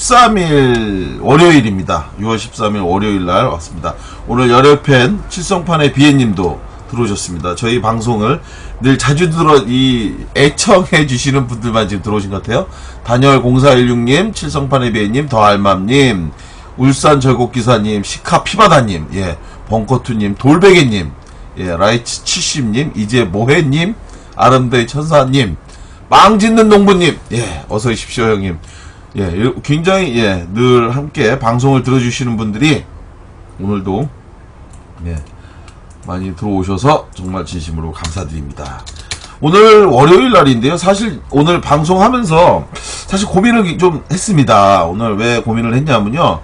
13일 월요일입니다. 6월 13일 월요일 날 왔습니다. 오늘 열혈팬 칠성판의 비애님도 들어오셨습니다. 저희 방송을 늘 자주 애청해 주시는 분들만 지금 들어오신 것 같아요. 단열 0416님, 칠성판의 비애님, 더알맘님, 울산 절곡기사님, 시카 피바다님, 예, 벙커투님, 돌베개님, 예, 라이츠 70님, 이제 모해님, 아름다이 천사님, 망짓는 농부님, 예, 어서 오십시오 형님. 예, 굉장히, 예, 늘 함께 방송을 들어주시는 분들이 오늘도, 예, 많이 들어오셔서 정말 진심으로 감사드립니다. 오늘 월요일 날인데요. 사실 오늘 방송하면서 사실 고민을 좀 했습니다. 오늘 왜 고민을 했냐면요.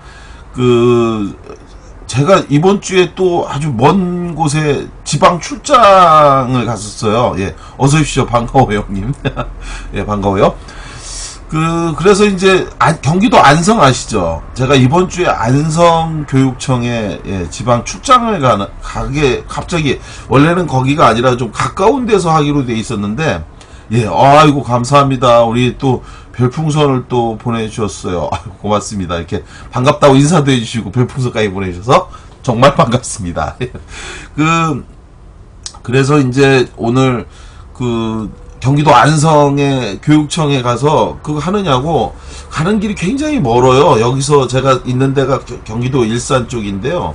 제가 이번 주에 또 아주 먼 곳에 지방 출장을 갔었어요. 예, 어서 오십시오. 반가워요, 형님. 예, 반가워요. 그래서 이제, 경기도 안성 아시죠? 제가 이번 주에 안성 교육청에, 예, 지방 출장을 갑자기, 원래는 거기가 아니라 좀 가까운 데서 하기로 돼 있었는데, 예, 아이고, 감사합니다. 우리 또 별풍선을 또 보내주셨어요. 아이고, 고맙습니다. 이렇게 반갑다고 인사도 해주시고, 별풍선까지 보내주셔서 정말 반갑습니다. 그래서 이제 오늘 경기도 안성의 교육청에 가서 그거 하느냐고 가는 길이 굉장히 멀어요. 여기서 제가 있는 데가 경기도 일산 쪽인데요.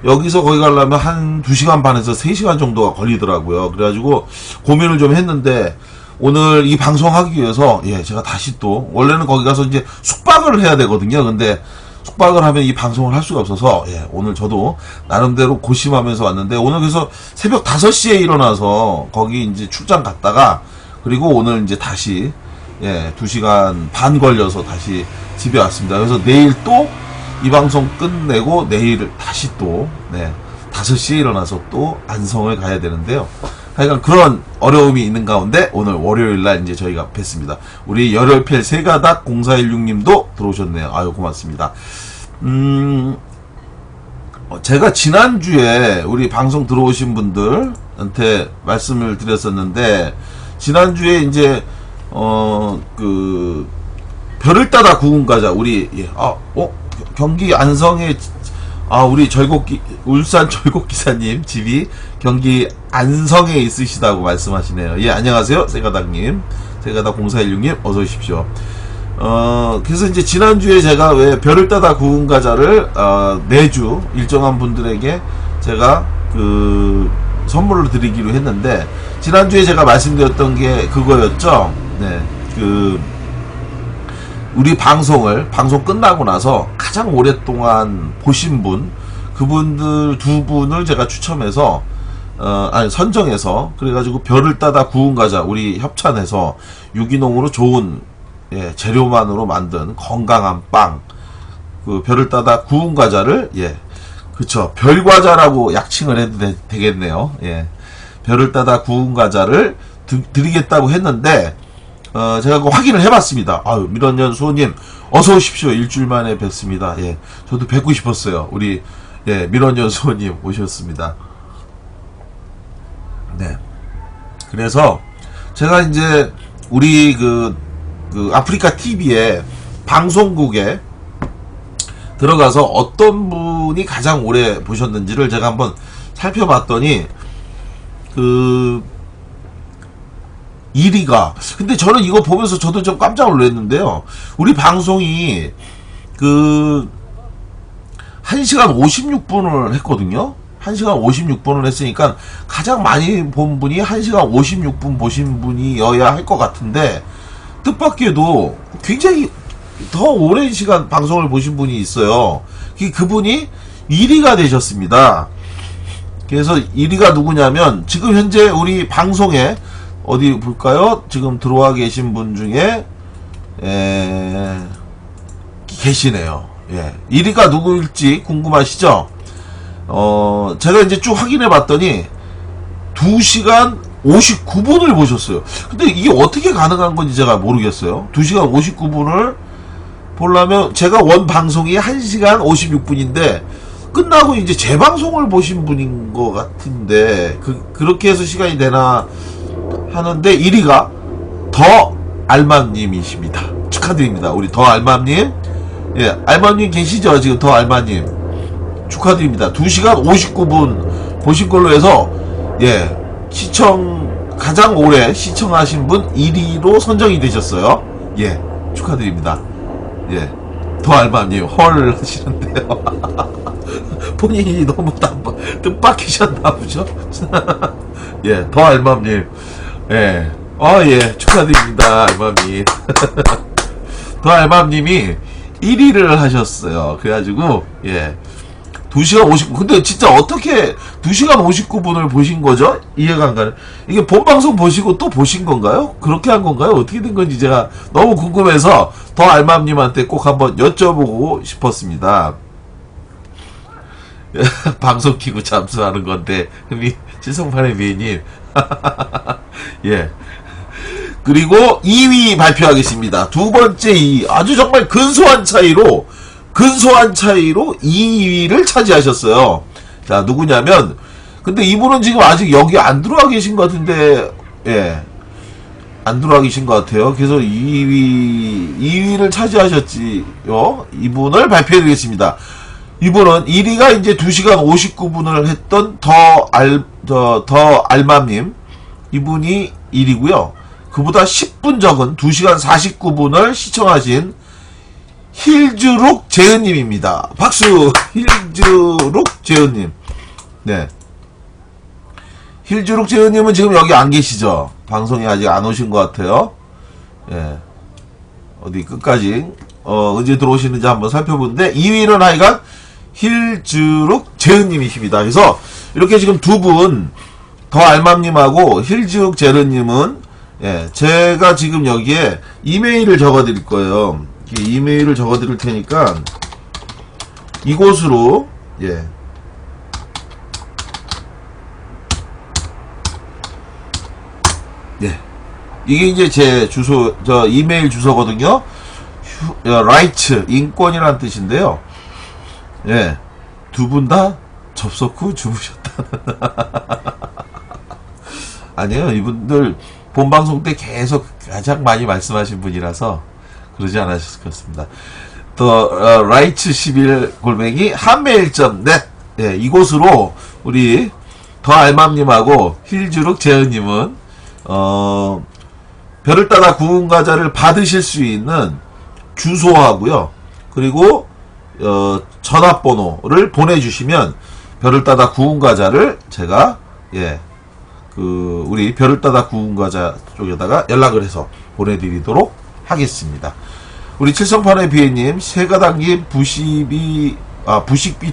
여기서 거기 가려면 한 2시간 반에서 3시간 정도가 걸리더라고요. 그래가지고 고민을 좀 했는데 오늘 이 방송하기 위해서, 예, 제가 다시 또 원래는 거기 가서 이제 숙박을 해야 되거든요. 근데 숙박을 하면 이 방송을 할 수가 없어서, 예, 오늘 저도 나름대로 고심하면서 왔는데, 오늘 그래서 새벽 5시에 일어나서 거기 이제 출장 갔다가, 그리고 오늘 이제 다시, 예, 2시간 반 걸려서 다시 집에 왔습니다. 그래서 내일 또 이 방송 끝내고 내일 다시 또, 네, 5시에 일어나서 또 안성을 가야 되는데요. 하여간 그런 어려움이 있는 가운데 오늘 월요일날 이제 저희가 뵀습니다. 우리 열혈필 세가닥 0416님도 들어오셨네요. 아유, 고맙습니다. 제가 지난주에 우리 방송 들어오신 분들한테 말씀을 드렸었는데, 지난주에 이제, 별을 따다 구운 과자, 우리, 예, 경기 안성에, 우리 울산 절곡기사님 집이 경기 안성에 있으시다고 말씀하시네요. 예, 안녕하세요. 세가닥님. 세가닥 0416님, 어서 오십시오. 그래서 이제 지난주에 제가 왜 별을 따다 구운 과자를, 매주 일정한 분들에게 제가 선물로 드리기로 했는데, 지난주에 제가 말씀드렸던 게 그거였죠. 네, 우리 방송 끝나고 나서 가장 오랫동안 보신 분, 그분들 2분을 제가 추첨해서, 선정해서, 그래가지고 별을 따다 구운 과자, 우리 협찬해서 유기농으로 좋은, 예, 재료만으로 만든 건강한 빵, 별을 따다 구운 과자를, 예, 그쵸, 별과자라고 약칭을 해도 되겠네요. 예, 별을 따다 구운 과자를 드리겠다고 했는데, 제가 그거 확인을 해봤습니다. 아유, 미련년 수호님, 어서 오십시오. 일주일 만에 뵙습니다. 예, 저도 뵙고 싶었어요. 우리, 예, 미련년 수호님 오셨습니다. 네. 그래서, 제가 이제, 우리 아프리카 TV에, 방송국에 들어가서 어떤 분이 가장 오래 보셨는지를 제가 한번 살펴봤더니, 1위가, 근데 저는 이거 보면서 저도 좀 깜짝 놀랐는데요. 우리 방송이 1시간 56분을 했거든요. 1시간 56분을 했으니까 가장 많이 본 분이 1시간 56분 보신 분이어야 할 것 같은데, 뜻밖에도 굉장히 더 오랜 시간 방송을 보신 분이 있어요. 그분이 1위가 되셨습니다. 그래서 1위가 누구냐면, 지금 현재 우리 방송에 어디 볼까요? 지금 들어와 계신 분 중에 계시네요. 예, 1위가 누구일지 궁금하시죠? 제가 이제 쭉 확인해 봤더니 2시간 59분을 보셨어요. 근데 이게 어떻게 가능한 건지 제가 모르겠어요. 2시간 59분을 보려면, 제가 원 방송이 1시간 56분인데 끝나고 이제 재방송을 보신 분인 것 같은데, 그렇게 해서 시간이 되나 하는데, 1위가 더 알맘님이십니다. 축하드립니다. 우리 더 알맘님, 예, 알마님 계시죠? 지금 더 알마님. 축하드립니다. 2시간 59분 보신 걸로 해서, 예, 가장 오래 시청하신 분 1위로 선정이 되셨어요. 예, 축하드립니다. 예, 더 알마님, 헐 하시는데요. 본인이 너무 뜻밖이셨나 보죠? 예, 더 알마님. 예, 예, 축하드립니다, 알마님. 더 알맘님이 1위를 하셨어요. 그래가지고, 예. 2시간 59분. 근데 진짜 어떻게 2시간 59분을 보신 거죠? 이해가 안 가네. 이게 본방송 보시고 또 보신 건가요? 그렇게 한 건가요? 어떻게 된 건지 제가 너무 궁금해서 더 알맘님한테 꼭 한번 여쭤보고 싶었습니다. 방송 키고 잠수하는 건데, 칠성판의 미애님. 예. 그리고 2위 발표하겠습니다. 두 번째 2위. 아주 정말 근소한 차이로 2위를 차지하셨어요. 자, 누구냐면, 근데 이분은 지금 아직 여기 안 들어와 계신 것 같은데, 예. 안 들어와 계신 것 같아요. 그래서 2위를 차지하셨지요. 이분을 발표해드리겠습니다. 이분은 1위가 이제 2시간 59분을 했던 더 알맘님. 이분이 1위고요. 그보다 10분 적은 2시간 49분을 시청하신 힐즈룩 재은님입니다. 박수! 힐즈룩 재은님. 네. 힐즈룩 재은님은 지금 여기 안 계시죠? 방송에 아직 안 오신 것 같아요. 예. 어디 끝까지, 언제 들어오시는지 한번 살펴보는데, 2위는 하여간 힐즈룩 재은님이십니다. 그래서, 이렇게 지금 두 분, 더 알맘님하고 힐즈룩 재은님은 예, 제가 지금 여기에 이메일을 적어 드릴 거예요. 이메일을 적어 드릴 테니까 이곳으로 예. 예. 이게 이제 제 주소, 이메일 주소거든요. 라이츠, 인권이라는 뜻인데요. 예. 두 분 다 접속 후 주무셨다. 아니에요. 이분들 본방송 때 계속 가장 많이 말씀하신 분이라서 그러지 않으셨을 것 같습니다. 더 라이츠 11 골뱅이 한메일.net 예, 이곳으로 우리 더 알맘님하고 힐즈룩 재은님은 별을 따라 구운 과자를 받으실 수 있는 주소하고요. 그리고 전화번호를 보내주시면 별을 따라 구운 과자를 제가 예. 우리 별을 따다 구운 과자 쪽에다가 연락을 해서 보내드리도록 하겠습니다. 우리 칠성판의 비애님, 세가당님 부식비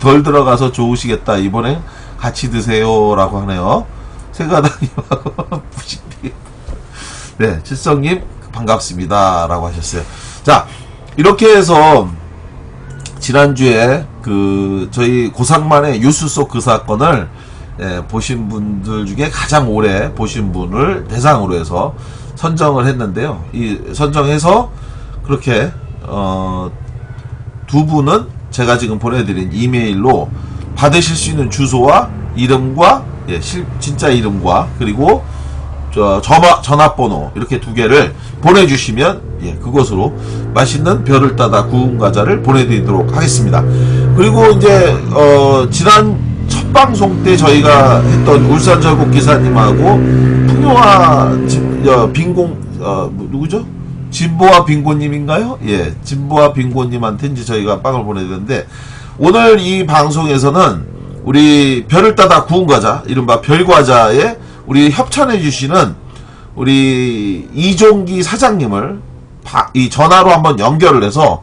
덜 들어가서 좋으시겠다. 이번엔 같이 드세요. 라고 하네요. 세가당님하고 부식비. 네, 칠성님, 반갑습니다. 라고 하셨어요. 자, 이렇게 해서, 지난주에, 저희 고상만의 뉴스 속 그 사건을 예, 보신 분들 중에 가장 오래 보신 분을 대상으로 해서 선정을 했는데요. 이 선정해서 그렇게 두 분은 제가 지금 보내드린 이메일로 받으실 수 있는 주소와 이름과 예, 진짜 이름과 그리고 전화번호 이렇게 두 개를 보내주시면 예, 그것으로 맛있는 별을 따다 구운 과자를 보내드리도록 하겠습니다. 그리고 이제 지난 첫 방송 때 저희가 했던 울산 절곡 기사님하고 풍요와 빈공 누구죠? 진보와 빈고님인가요? 예, 진보와 빈고님한테 이제 저희가 빵을 보내드렸는데 오늘 이 방송에서는 우리 별을 따다 구운 과자, 이른바 별과자에 우리 협찬해주시는 우리 이종기 사장님을 이 전화로 한번 연결을 해서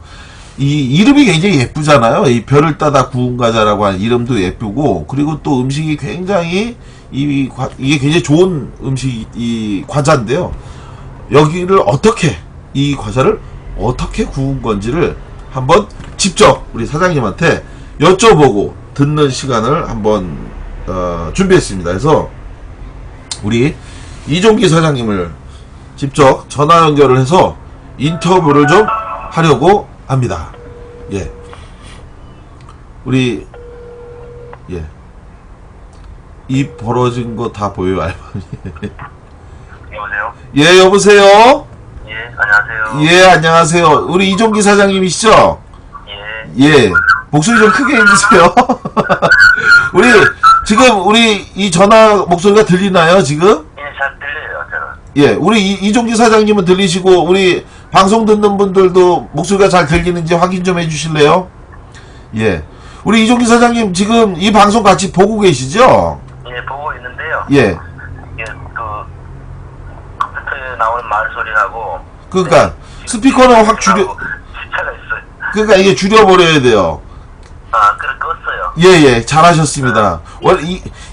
이 이름이 굉장히 예쁘잖아요. 이 별을 따다 구운 과자라고 하는 이름도 예쁘고 그리고 또 음식이 굉장히 이게 굉장히 좋은 이 과자인데요. 여기를 이 과자를 어떻게 구운 건지를 한번 직접 우리 사장님한테 여쭤보고 듣는 시간을 한번 준비했습니다. 그래서 우리 이종기 사장님을 직접 전화 연결을 해서 인터뷰를 좀 하려고 합니다. 예. 우리 예. 이 벌어진 거 다 보여요, 알바니. 여보세요? 예, 여보세요? 예, 안녕하세요. 예, 안녕하세요. 우리 이종기 사장님이시죠? 예, 예. 목소리 좀 크게 해주세요. 우리 이 전화 목소리가 들리나요, 지금? 예, 잘 들려요, 저는. 예. 우리 이종기 사장님은 들리시고, 우리 방송 듣는 분들도 목소리가 잘 들리는지 확인 좀 해주실래요? 예. 우리 이종기 사장님 지금 이 방송 같이 보고 계시죠? 예, 보고 있는데요. 예. 예, 컴퓨터에 나오는 말소리하고. 그러니까, 스피커는 확 줄여, 시차가 있어요. 그러니까 이게 줄여버려야 돼요. 아, 그래, 껐어요. 예, 잘하셨습니다. 원래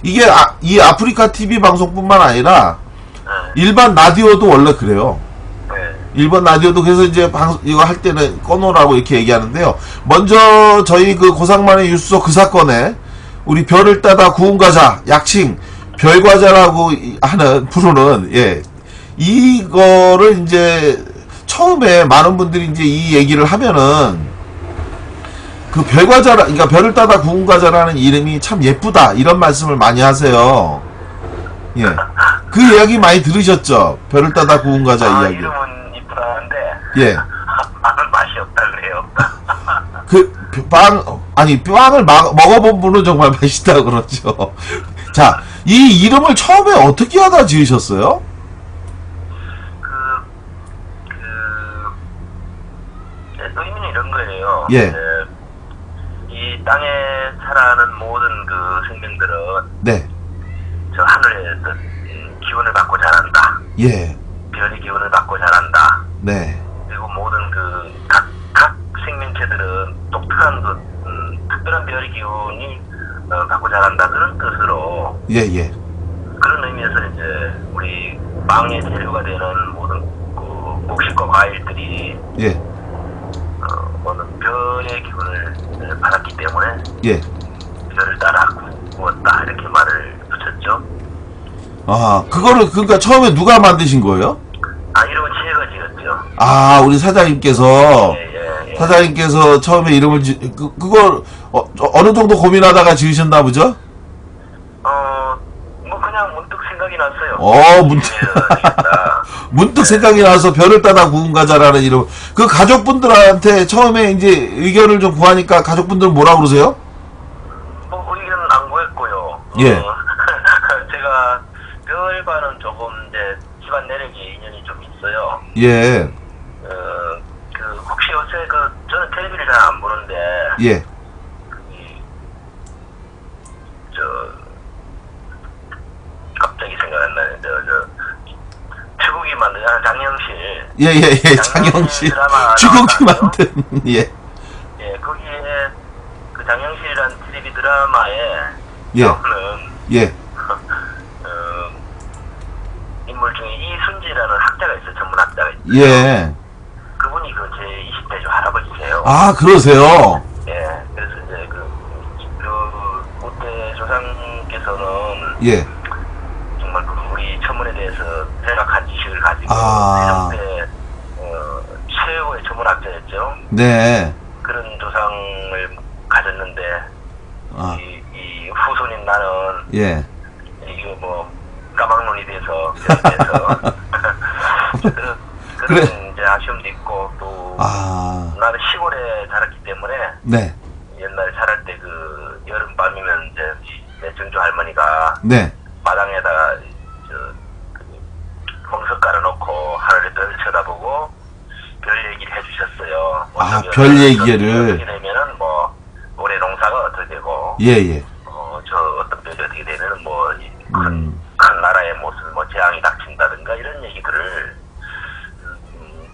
이게 이 아프리카 TV 방송뿐만 아니라 일반 라디오도 원래 그래요. 네. 일반 라디오도 그래서 이제 이거 할 때는 꺼놓으라고 이렇게 얘기하는데요. 먼저 저희 그 고상만의 뉴스 그 사건에 우리 별을 따다 구운 과자, 약칭 별과자라고 하는 부르는 이거를 이제 처음에 많은 분들이 이제 이 얘기를 하면은 그 별과자라, 그러니까 별을 따다 구운 과자라는 이름이 참 예쁘다 이런 말씀을 많이 하세요. 예, 그 이야기 많이 들으셨죠? 별을 따다 구운 과자 이야기. 이름은 이쁘다는데. 예. 빵은 맛이 없다 그래요. 빵을 먹어본 분은 정말 맛있다 그러죠. 자, 이 이름을 처음에 어떻게 하다 지으셨어요? 의미는 이런 거예요. 예. 이 땅에 살아가는 모든 그 생명들은 네. 저 하늘의 어떤 기운을 받고 자란다. 예. 별의 기운을 받고 자란다. 네. 그리고 모든 그 각 생명체들은 독특한 특별한 별의 기운이 받고 자란다. 그런 뜻으로 예. 그런 의미에서 이제 우리 빵의 재료가 되는 모든 그 곡식과 과일들이 예. 어느 별의 기운을 받았기 때문에 예. 별을 따라 구웠다 이렇게 말을 붙였죠. 아, 그거를 그러니까 처음에 누가 만드신 거예요? 이름은 제가 지었죠. 아, 우리 사장님께서 예. 사장님께서 처음에 이름을 그걸 어느 정도 고민하다가 지으셨나 보죠? 뭐 그냥 문득 생각이 났어요. 문득 생각이 나서 별을 따다 구운 과자라는 이름. 그 가족분들한테 처음에 이제 의견을 좀 구하니까 가족분들은 뭐라 그러세요? 뭐 의견은 안 구했고요. 예. 제가 별과는 조금 이제 집안 내력이 인연이 좀 있어요. 예. 혹시 요새 저는 텔레비를 잘 안 보는데. 예. 갑자기 생각 안 나는데, 최국이 만든 장영실. 예. 장영실. 주국이 만든, 예. 예, 거기에, 그 장영실이라는 텔레비 드라마에. 예. 나오는. 예. 인물 중에 이순지라는 학자가 있어요. 전문 학자가 있어요. 예. 그분이 제 20대 할아버지세요. 아, 그러세요? 예, 그래서 이제 그때 조상께서는. 예. 정말 우리 천문에 대해서 대략한 지식을 가지고 세종대 최고의 천문학자였죠. 네. 그런 조상을 가졌는데 이 후손인 나는 예. 이게 뭐 까막눈이 돼서 그런 이제 아쉬움도 있고 또 나는 시골에 자랐기 때문에 네. 옛날에 자랄 때 그 여름밤이면 이제 내 증조 할머니가 네. 마당에다가 홍석 깔아놓고 하늘에 별 쳐다보고 별 얘기를 해주셨어요. 별 얘기를. 어떻게 되면은 뭐 올해 농사가 어떻게 되고, 예. 저 어떤 별이 어떻게 되면은 뭐 큰 나라에 무슨 뭐 재앙이 닥친다든가 이런 얘기들을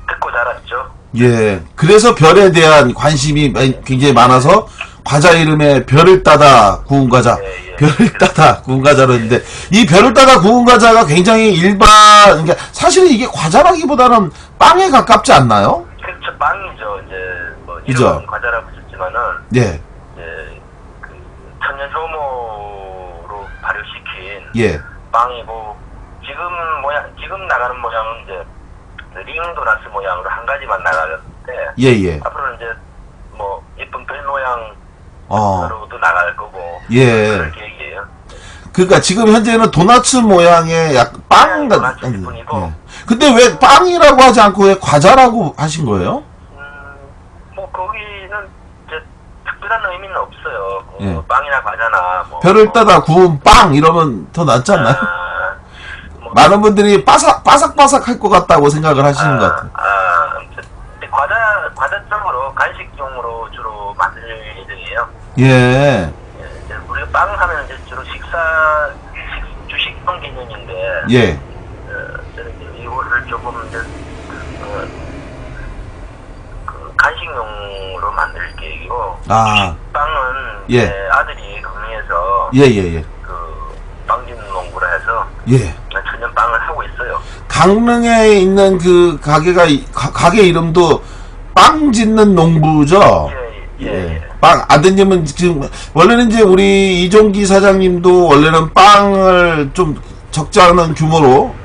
듣고 자랐죠. 예. 그래서 별에 대한 관심이 굉장히 많아서 과자 이름에 별을 따다 구운 과자. 예. 별을 따다 구운 과자로 했는데 이 별을 따다 구운 과자가 굉장히 그러니까 사실은 이게 과자라기보다는 빵에 가깝지 않나요? 그렇죠. 빵이죠. 이제 뭐 그죠? 이런 과자라고 했지만은 예. 그 천연 효모로 발효시킨 예. 빵이고 지금 나가는 모양은 이제 링 도나스 모양으로 한 가지만 나가는데 예. 앞으로는 이제 뭐 예쁜 별 모양으로도 나갈 거고 예. 그럴 계획이에요. 그러니까 지금 현재는 도나츠 모양의 빵 같은 뿐이고. 예. 근데 왜 빵이라고 하지 않고 왜 과자라고 하신 거예요? 뭐 거기는 이제 특별한 의미는 없어요. 예. 빵이나 과자나 뭐 별을 따다 구운 빵 이러면 더 낫지 않나요? 뭐, 많은 분들이 바삭바삭할 것 같다고 생각을 하시는 것 같아요. 근데 과자적으로 간식용으로 주로 만들 예정이에요. 예. 예, 이제 우리가 빵 하면 이제 주로 주식용 개념인데, 예. 저는 이제 이거를 조금 이제 그 간식용으로 만들 계획이고, 아. 빵은 예. 제 아들이 강릉에서 예, 예, 예. 그 빵짓 농구를 해서 예. 천연 빵을 하고 있어요. 강릉에 있는 그 가게 이름도 빵 짓는 농부죠? 예. 빵, 아드님은 지금, 원래는 이제 우리 이종기 사장님도 원래는 빵을 좀 적지 않은 규모로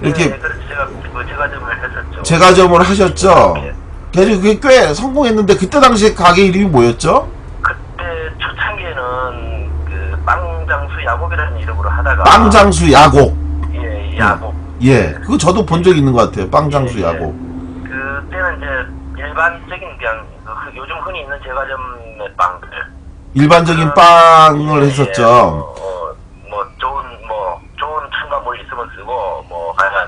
이렇게 예, 그래서 제가 그 제과점을 했었죠. 제과점을 하셨죠? 예. 그래서 그게 꽤 성공했는데 그때 당시에 가게 이름이 뭐였죠? 그때 초창기에는 그 빵장수 야곱이라는 이름으로 하다가 빵장수 야곡. 예, 야곱. 예, 그거 저도 본 적 있는 것 같아요. 빵장수 예, 예. 야곡. 그때는 이제 일반적인 그냥 요즘 흔히 있는 제과점의 빵들. 일반적인 빵을 했었죠. 뭐 좋은 첨가물 있으면 쓰고 뭐 하여간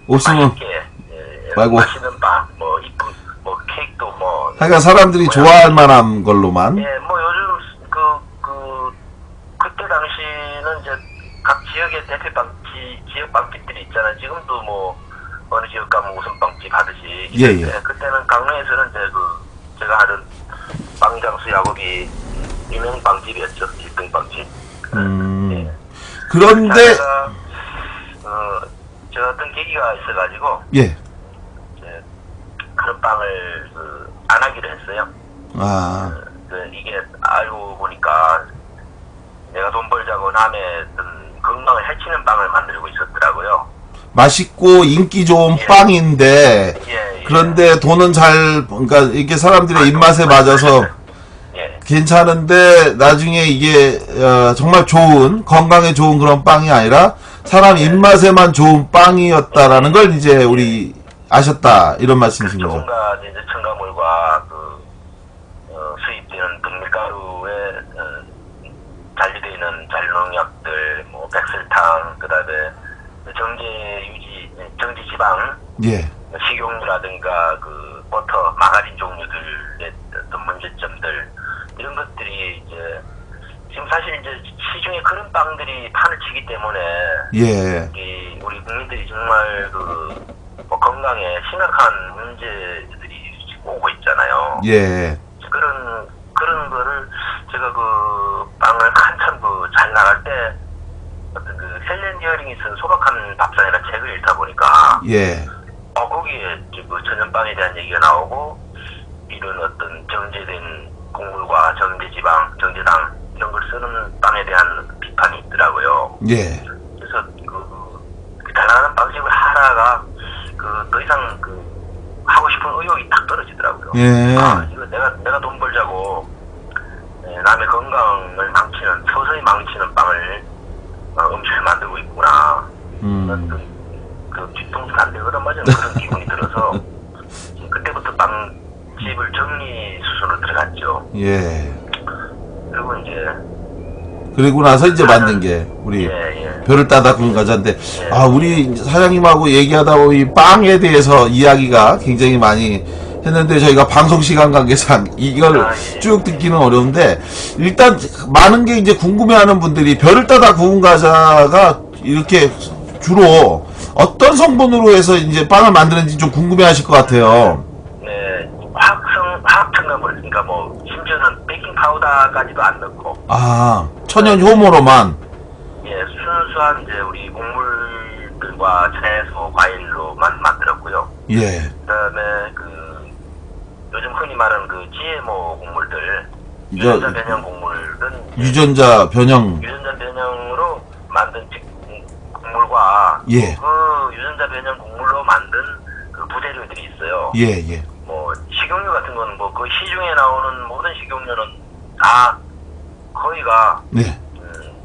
없으면 맛있게 말고. 맛있는 빵, 뭐 이쁜 뭐 케이크도 뭐. 하여간 사람들이 좋아할 만한 걸로만. 예, 뭐 요즘 그때 당시는 이제 각 지역의 대표 지역 빵집들이 있잖아요. 지금도 뭐 어느 지역 가면 무슨 빵집 하듯이. 예, 예. 그때는 강릉에서는 이제 제가 하던 빵장수 야곱이 유명 빵집이었죠. 1등 빵집. 예. 그런데 제가 어떤 계기가 있어가지고 예. 이제 그런 빵을 안 하기로 했어요. 아. 이게 알고 보니까 내가 돈 벌자고 남의 어떤 건강을 해치는 빵을 만들고 있었더라고요. 맛있고 인기 좋은 빵인데 예. 그런데 돈은 그러니까 이게 사람들의 입맛에 맞아서 예. 괜찮은데 나중에 이게 정말 좋은 건강에 좋은 그런 빵이 아니라 사람 입맛에만 좋은 빵이었다라는 걸 이제 우리 아셨다 이런 말씀이신 거죠. 온갖 이제 첨가물과 수입되는 분밀가루에 잔류되어 있는 잔류농약들, 뭐 백설탕, 그다음에 정제 지방, 예. 식용유라든가 그 버터, 마가린 종류들의 어떤 문제점들 이런 것들이 이제 지금 사실 이제 시중에 그런 빵들이 판을 치기 때문에 예. 우리 국민들이 정말 뭐 건강에 심각한 문제들이 오고 있잖아요. 예. 그런 거를 제가 빵을 한참 잘 나갈 때 어떤 셀렌 이어링이 쓴 소박한 밥상이라는 책을 읽다 보니까 예. 거기에 천연빵에 대한 얘기가 나오고 이런 어떤 정제된 곡물과 정제지방, 정제당 이런 걸 쓰는 빵에 대한 비판이 있더라고요. 예. 그래서 다양한 빵집을 하다가 더 이상 하고 싶은 의욕이 딱 떨어지더라고요. 예. 이거 내가 돈 벌자고 남의 건강을 서서히 망치는 빵을 음식을 만들고 있구나. 뒤통수 안 되거든 맞은 그런 기분이 들어서 그때부터 빵집을 정리 수순으로 들어갔죠. 예. 그리고 나서 이제 만든 게 우리 별을 따다 구운 과자인데 우리 사장님하고 얘기하다 보니 이 빵에 대해서 이야기가 굉장히 많이 했는데 저희가 방송 시간 관계상 이걸 쭉 듣기는 어려운데 일단 많은 게 이제 궁금해하는 분들이 별을 따다 구운 과자가 이렇게 주로 어떤 성분으로 해서 이제 빵을 만드는지 좀 궁금해하실 것 같아요. 네, 화학 첨가물, 그러니까 뭐 심지어는 베이킹 파우더까지도 안 넣고. 천연 효모로만. 예, 순수한 이제 우리 곡물들과 채소, 과일로만 만들었고요. 예. 그다음에 요즘 흔히 말하는 GMO 곡물들, 유전자 변형 곡물은 유전자 변형으로 만든 곡물과 예. 그 유전자 변형 곡물로 만든 부재료들이 있어요. 예. 뭐 식용유 같은 거는 그 시중에 나오는 모든 식용유는 다 거의가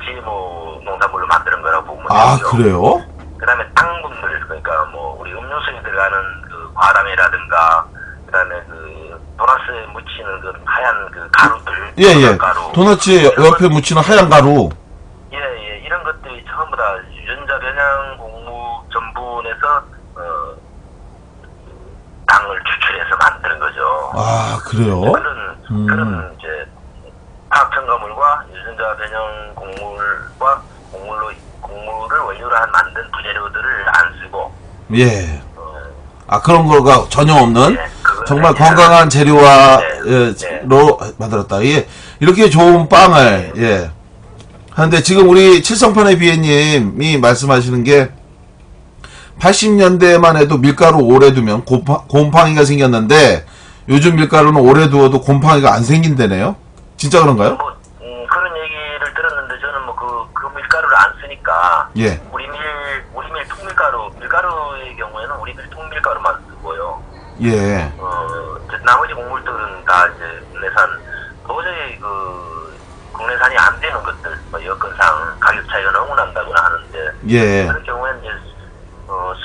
GMO 농산물로 만드는 거라고 보면 되죠. 그래요? 그다음에 당분들, 그러니까 뭐 우리 음료수에 들어가는 과당이라든가 그다음에 도넛에 묻히는 그 하얀 그 가루들. 예. 가루. 도넛 옆에 묻히는 하얀 가루. 예. 이런 것들이 전부 다 유전자 변형 곡물 전분에서 당을 추출해서 만드는 거죠. 아, 그래요? 그런 이제 화학 첨가물과 유전자 변형 곡물을 원료로 한 만든 부재료들을 안 쓰고. 예. 아, 그런 거가 전혀 없는 정말 네, 건강한 재료와 네. 로 만들었다. 예. 이렇게 좋은 빵을 예. 하는데 지금 우리 칠성판의 비애님이 말씀하시는 게 80년대만 해도 밀가루 오래 두면 곰팡이가 생겼는데 요즘 밀가루는 오래 두어도 곰팡이가 안 생긴다네요. 진짜 그런가요? 뭐 그런 얘기를 들었는데 저는 뭐 그 밀가루를 안 쓰니까 예. 우리밀 밀가루의 경우에는 우리밀 통밀가루만 쓰고요. 예. 이제 나머지 곡물들은 다 이제 국내산 도저히 국내산이 안 되는 것들 뭐 여건상 가격 차이가 너무 난다거나 하는데 예. 그런 경우에는 이제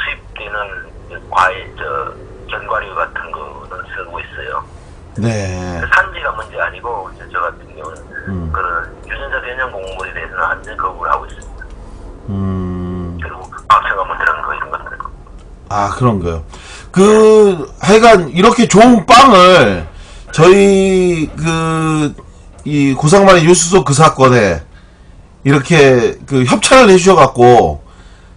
수입되는 과일 견과류 같은 거는 쓰고 있어요. 네. 산지가 문제 아니고 이제 저 같은 경우는 그런 유전자 변형 곡물에 대해서는 완전 거부를 하고 있습니다. 그리고 박체가물 들어간 거 이런 것들. 아, 그런 거요. 하여간 이렇게 좋은 빵을 저희 이 고상만의 뉴스속 그 사건에 이렇게 협찬을 해주셔갖고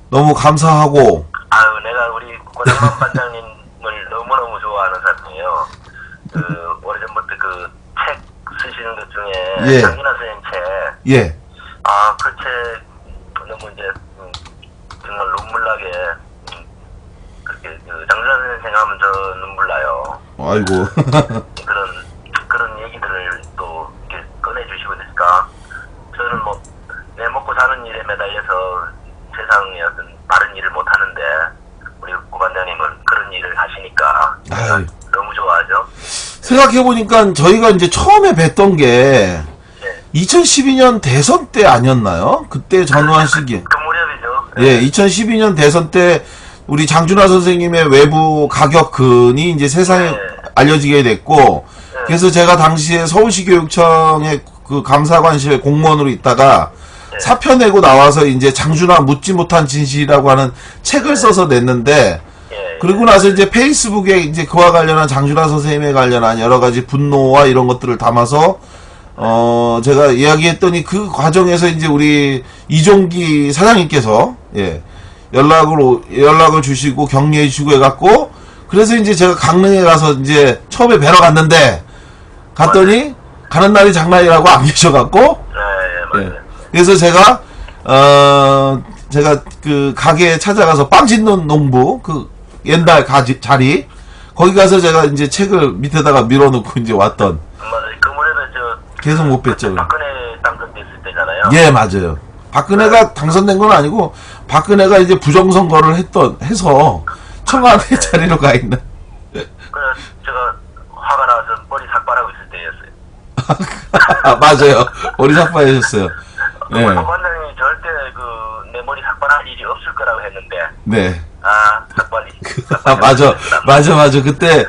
너무 감사하고. 아유, 내가 우리 고장만 반장님을 너무너무 좋아하는 사람이에요. 오래전부터 책 쓰시는 것 중에 예. 장진아 선생님 책. 예. 아, 그 책 너무 이제 정말 눈물나게 그렇게 장진아 선생님 생각하면 저 눈물 나요. 아이고. 그런 얘기들을 또 이렇게 꺼내주시고 있으니까 저는 뭐 내 먹고 사는 일에 매달려서 세상에 어떤 다른 일을 못 하는데 우리 고 반장님은 그런 일을 하시니까 제가 아유. 너무 좋아하죠. 생각해보니까 저희가 이제 처음에 뵀던 게 2012년 대선 때 아니었나요? 그때 전후하시기. 그 무렵이죠. 예, 2012년 대선 때 우리 장준하 선생님의 외부 가격근이 이제 세상에 알려지게 됐고, 그래서 제가 당시에 서울시 교육청의 감사관실 공무원으로 있다가 사표 내고 나와서 이제 장준하 묻지 못한 진실이라고 하는 책을 써서 냈는데, 그리고 나서 이제 페이스북에 이제 그와 관련한 장준하 선생님에 관련한 여러 가지 분노와 이런 것들을 담아서 제가 이야기했더니 그 과정에서 이제 우리 이종기 사장님께서 연락을 주시고 격려해 주시고 해갖고 그래서 이제 제가 강릉에 가서 이제 처음에 뵈러 갔더니 가는 날이 장날이라고 안 계셔갖고 그래서 제가 그 가게에 찾아가서 빵 짓는 농부 옛날 자리 거기 가서 제가 이제 책을 밑에다가 밀어놓고 이제 왔던. 맞아요. 그 무렵에 계속 못 뵀죠. 박근혜 당선됐을 때잖아요. 예, 맞아요. 박근혜가 당선된 건 아니고 박근혜가 이제 부정선거를 해서 청와대 자리로 가 있는. 그래서 제가 화가 나서 머리 삭발하고 있을 때였어요. 맞아요. 머리 삭발하셨어요. 네. 원장님이 절대 내 머리 삭발할 일이 없을 거라고 했는데. 네. 삭발이. 맞아. 그때,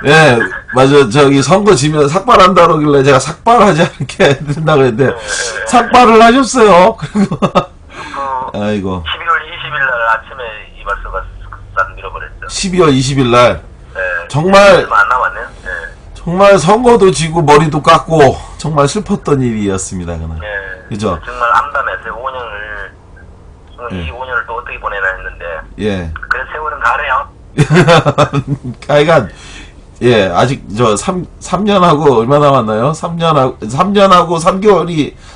예, 맞아. 저기 선거 지면 삭발한다 그러길래 제가 삭발하지 않게 된다고 했는데, 삭발을 하셨어요. 그리고, 아이고. 12월 20일 날 아침에 이발소가 싹 밀어버렸죠. 12월 20일 날. 네. 정말, 안 남았네요. 네. 정말 선거도 지고 머리도 깎고, 정말 슬펐던 일이었습니다, 그날. 네. 그죠? 정말 암담했어요. 5년을, 이 5년을 또 어떻게 보내나 했는데. 예. 그래, 세월은 가네요. 하여간, 예, 아직 3년하고 얼마 남았나요? 3년하고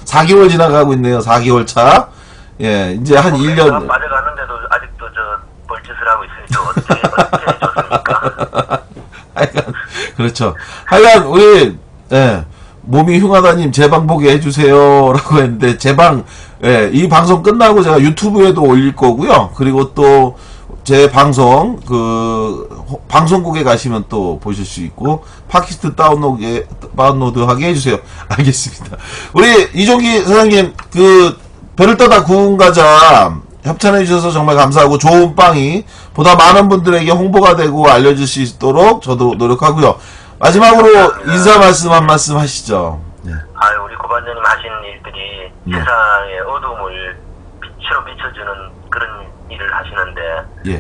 4개월 지나가고 있네요. 4개월 차. 예, 이제 한 1년. 맞아가는데도 아직도 벌짓을 하고 있으니 어떻게 좋습니까? 하여간, 그렇죠. 하여간, 우리, 예, 몸이 흉하다님 제 방 보게 해주세요. 라고 했는데, 예, 이 방송 끝나고 제가 유튜브에도 올릴 거고요. 그리고 또, 제 방송, 방송국에 가시면 또 보실 수 있고, 팟캐스트 다운로드하게 해주세요. 알겠습니다. 우리 이종기 사장님, 별을 떠다 구운 과자 협찬해주셔서 정말 감사하고, 좋은 빵이 보다 많은 분들에게 홍보가 되고 알려질 수 있도록 저도 노력하고요. 마지막으로 인사 말씀 한 말씀 하시죠. 예. 아유, 우리 고반장님 하시는 일들이 세상의 어둠을 빛으로 비춰주는 그런 일을 하시는데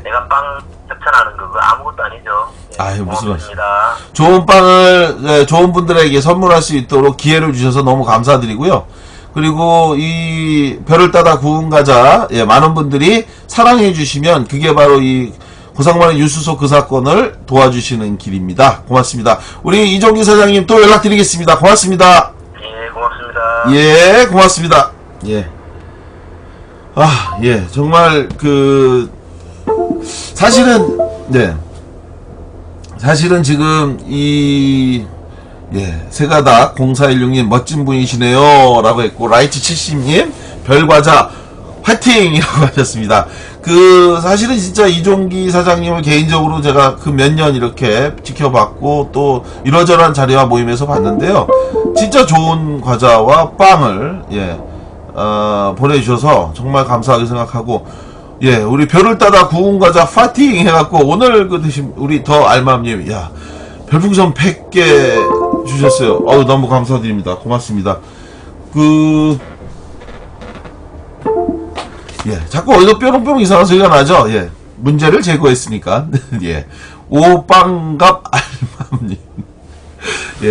내가 빵 협찬하는 거 그거 아무것도 아니죠. 아유, 무슨 말씀. 고맙습니다. 좋은 빵을 좋은 분들에게 선물할 수 있도록 기회를 주셔서 너무 감사드리고요. 그리고 이 별을 따다 구운 과자 많은 분들이 사랑해 주시면 그게 바로 이 고상만의 유수소 그 사건을 도와주시는 길입니다. 고맙습니다. 우리 이종기 사장님 또 연락드리겠습니다. 고맙습니다. 예, 고맙습니다. 예, 고맙습니다. 예. 정말 사실은 지금 세가닥 0416님 멋진 분이시네요 라고 했고, 라이트 70님 별과자 화이팅이라고 하셨습니다. 사실은 진짜 이종기 사장님을 개인적으로 제가 몇 년 이렇게 지켜봤고 또 이러저러한 자리와 모임에서 봤는데요. 진짜 좋은 과자와 빵을 보내주셔서 정말 감사하게 생각하고, 우리 별을 따다 구운 과자 파팅 해갖고 오늘 드신 우리 더 알맘님, 별풍선 100개 주셨어요. 너무 감사드립니다. 고맙습니다. 자꾸 어디서 뾰롱뾰롱 이상한 소리가 나죠? 문제를 제거했으니까. 오빵갑 알맘님.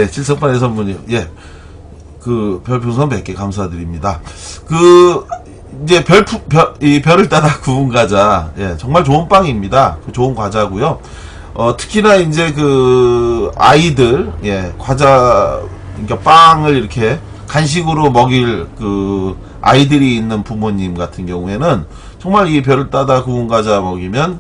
칠성판의 선물이요. 별풍선 100개 감사드립니다. 이제 별을 따다 구운 과자. 정말 좋은 빵입니다. 좋은 과자고요. 특히나 이제 아이들, 과자, 그러니까 빵을 이렇게 간식으로 먹일 아이들이 있는 부모님 같은 경우에는 정말 이 별을 따다 구운 과자 먹이면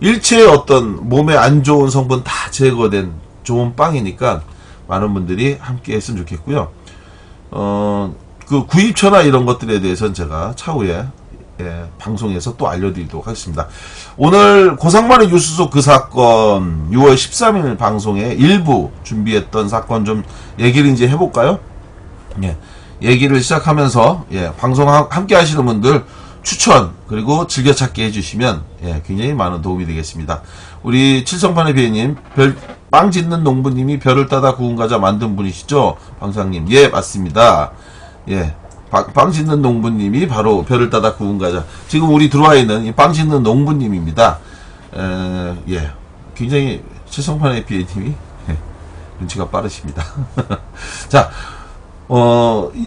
일체의 어떤 몸에 안 좋은 성분 다 제거된 좋은 빵이니까 많은 분들이 함께 했으면 좋겠고요. 구입처나 이런 것들에 대해서는 제가 차후에 방송에서 또 알려드리도록 하겠습니다. 오늘 고상만의 유수소 그 사건 6월 13일 방송에 일부 준비했던 사건 좀 얘기를 이제 해볼까요? 얘기를 시작하면서 방송 함께 하시는 분들 추천 그리고 즐겨찾기 해주시면 굉장히 많은 도움이 되겠습니다. 우리 칠성판의 비애님, 빵 짓는 농부님이 별을 따다 구운 과자 만든 분이시죠? 방상님. 맞습니다. 빵 짓는 농부님이 바로 별을 따다 구운 과자. 지금 우리 들어와 있는 이 빵 짓는 농부님입니다. 굉장히 칠성판의 비애님이 눈치가 빠르십니다. 자, 오늘이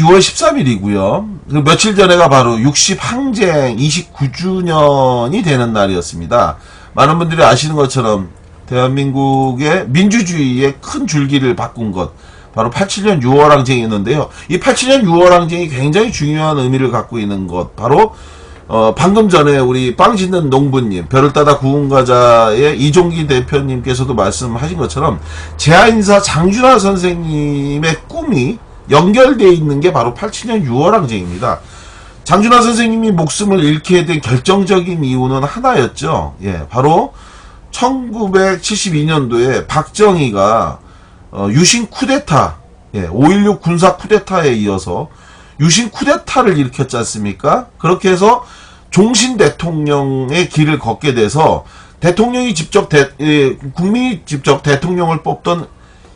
6월 13일이고요. 며칠 전에가 바로 60 항쟁 29주년이 되는 날이었습니다. 많은 분들이 아시는 것처럼 대한민국의 민주주의의 큰 줄기를 바꾼 것, 바로 87년 6월 항쟁이었는데요. 이 87년 6월 항쟁이 굉장히 중요한 의미를 갖고 있는 것, 바로 방금 전에 우리 빵 짓는 농부님, 별을 따다 구운 과자의 이종기 대표님께서도 말씀하신 것처럼 제아인사 장준하 선생님의 꿈이 연결되어 있는 게 바로 87년 6월 항쟁입니다. 장준하 선생님이 목숨을 잃게 된 결정적인 이유는 하나였죠. 바로 1972년도에 박정희가 유신 쿠데타, 5.16 군사 쿠데타에 이어서 유신 쿠데타를 일으켰지 않습니까? 그렇게 해서 종신 대통령의 길을 걷게 돼서 대통령이 직접 국민이 직접 대통령을 뽑던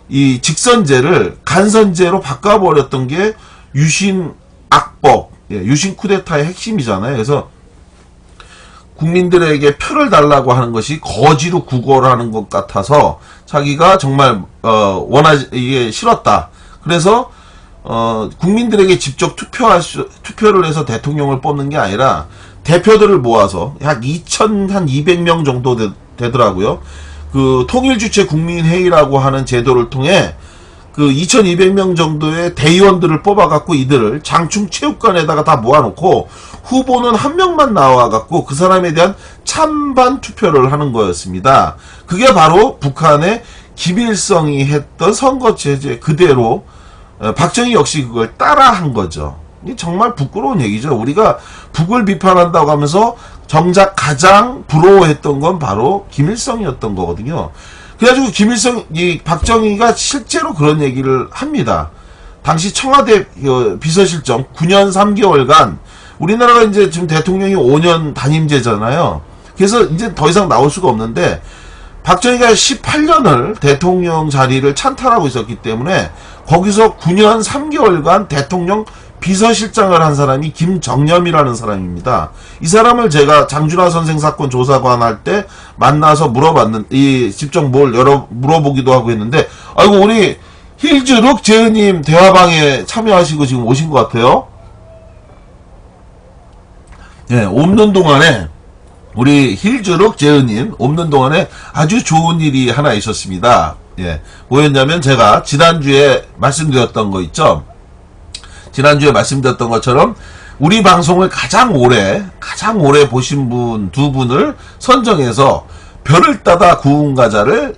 이 직선제를 간선제로 바꿔버렸던 게 유신 악법, 유신 쿠데타의 핵심이잖아요. 그래서 국민들에게 표를 달라고 하는 것이 거지로 구걸하는 것 같아서 자기가 정말 이게 싫었다. 그래서 국민들에게 직접 투표를 해서 대통령을 뽑는 게 아니라 대표들을 모아서 약 2,200명 정도 되더라고요. 통일주체 국민회의라고 하는 제도를 통해 2,200명 정도의 대의원들을 뽑아갖고 이들을 장충체육관에다가 다 모아놓고 후보는 한 명만 나와갖고 그 사람에 대한 찬반 투표를 하는 거였습니다. 그게 바로 북한의 김일성이 했던 선거제재 그대로 박정희 역시 그걸 따라한 거죠. 정말 부끄러운 얘기죠. 우리가 북을 비판한다고 하면서 정작 가장 부러워했던 건 바로 김일성이었던 거거든요. 그래가지고 박정희가 실제로 그런 얘기를 합니다. 당시 청와대 비서실장 9년 3개월간 우리나라가 이제 지금 대통령이 5년 단임제잖아요. 그래서 이제 더 이상 나올 수가 없는데 박정희가 18년을 대통령 자리를 찬탈하고 있었기 때문에 거기서 9년 3개월간 대통령 비서실장을 한 사람이 김정념이라는 사람입니다. 이 사람을 제가 장준하 선생 사건 조사관 할 때 만나서 직접 물어보기도 하고 했는데, 아이고, 우리 힐즈룩 제은님 대화방에 참여하시고 지금 오신 것 같아요. 예, 없는 동안에, 우리 힐즈룩 제은님, 없는 동안에 아주 좋은 일이 하나 있었습니다. 예, 뭐였냐면 제가 지난주에 말씀드렸던 거 있죠? 지난주에 말씀드렸던 것처럼 우리 방송을 가장 오래 보신 분 두 분을 선정해서 별을 따다 구운 과자를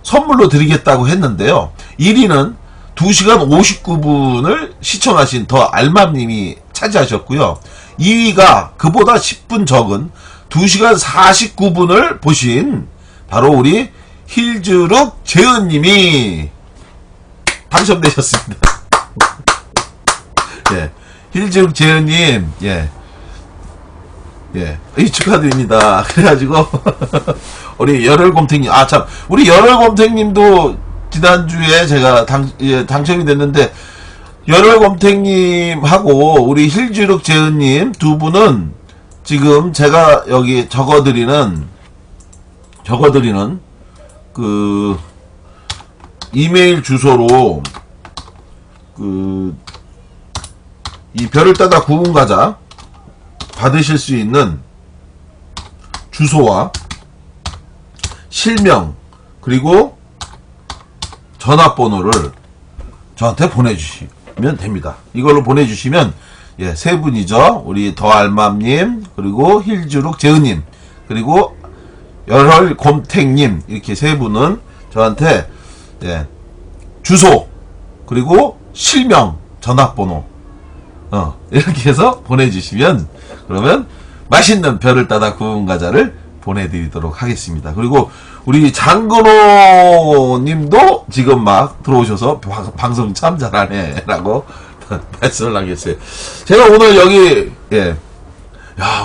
선물로 드리겠다고 했는데요. 1위는 2시간 59분을 시청하신 더 알맘님이 차지하셨고요. 2위가 그보다 10분 적은 2시간 49분을 보신 바로 우리 힐즈룩 재은님이 당첨되셨습니다. 예, 힐즈룩 재은님, 축하드립니다. 그래가지고, 우리 열혈곰탱님, 우리 열혈곰탱님도 지난주에 제가 당첨이 됐는데, 열혈곰탱님하고 우리 힐즈룩 재은님 두 분은 지금 제가 여기 적어드리는 그, 이메일 주소로, 이 별을 따다 구운 과자 받으실 수 있는 주소와 실명 그리고 전화번호를 저한테 보내주시면 됩니다. 이걸로 보내주시면 세 분이죠. 우리 더알맘님 그리고 힐즈룩 재은님 그리고 열혈곰탱님 이렇게 세 분은 저한테 주소 그리고 실명 전화번호 이렇게 해서 보내주시면 그러면 맛있는 별을 따다 구운 과자를 보내드리도록 하겠습니다. 그리고 우리 장근호 님도 지금 막 들어오셔서 방송 참 잘하네 라고 말씀을 남겼어요. 제가 오늘 여기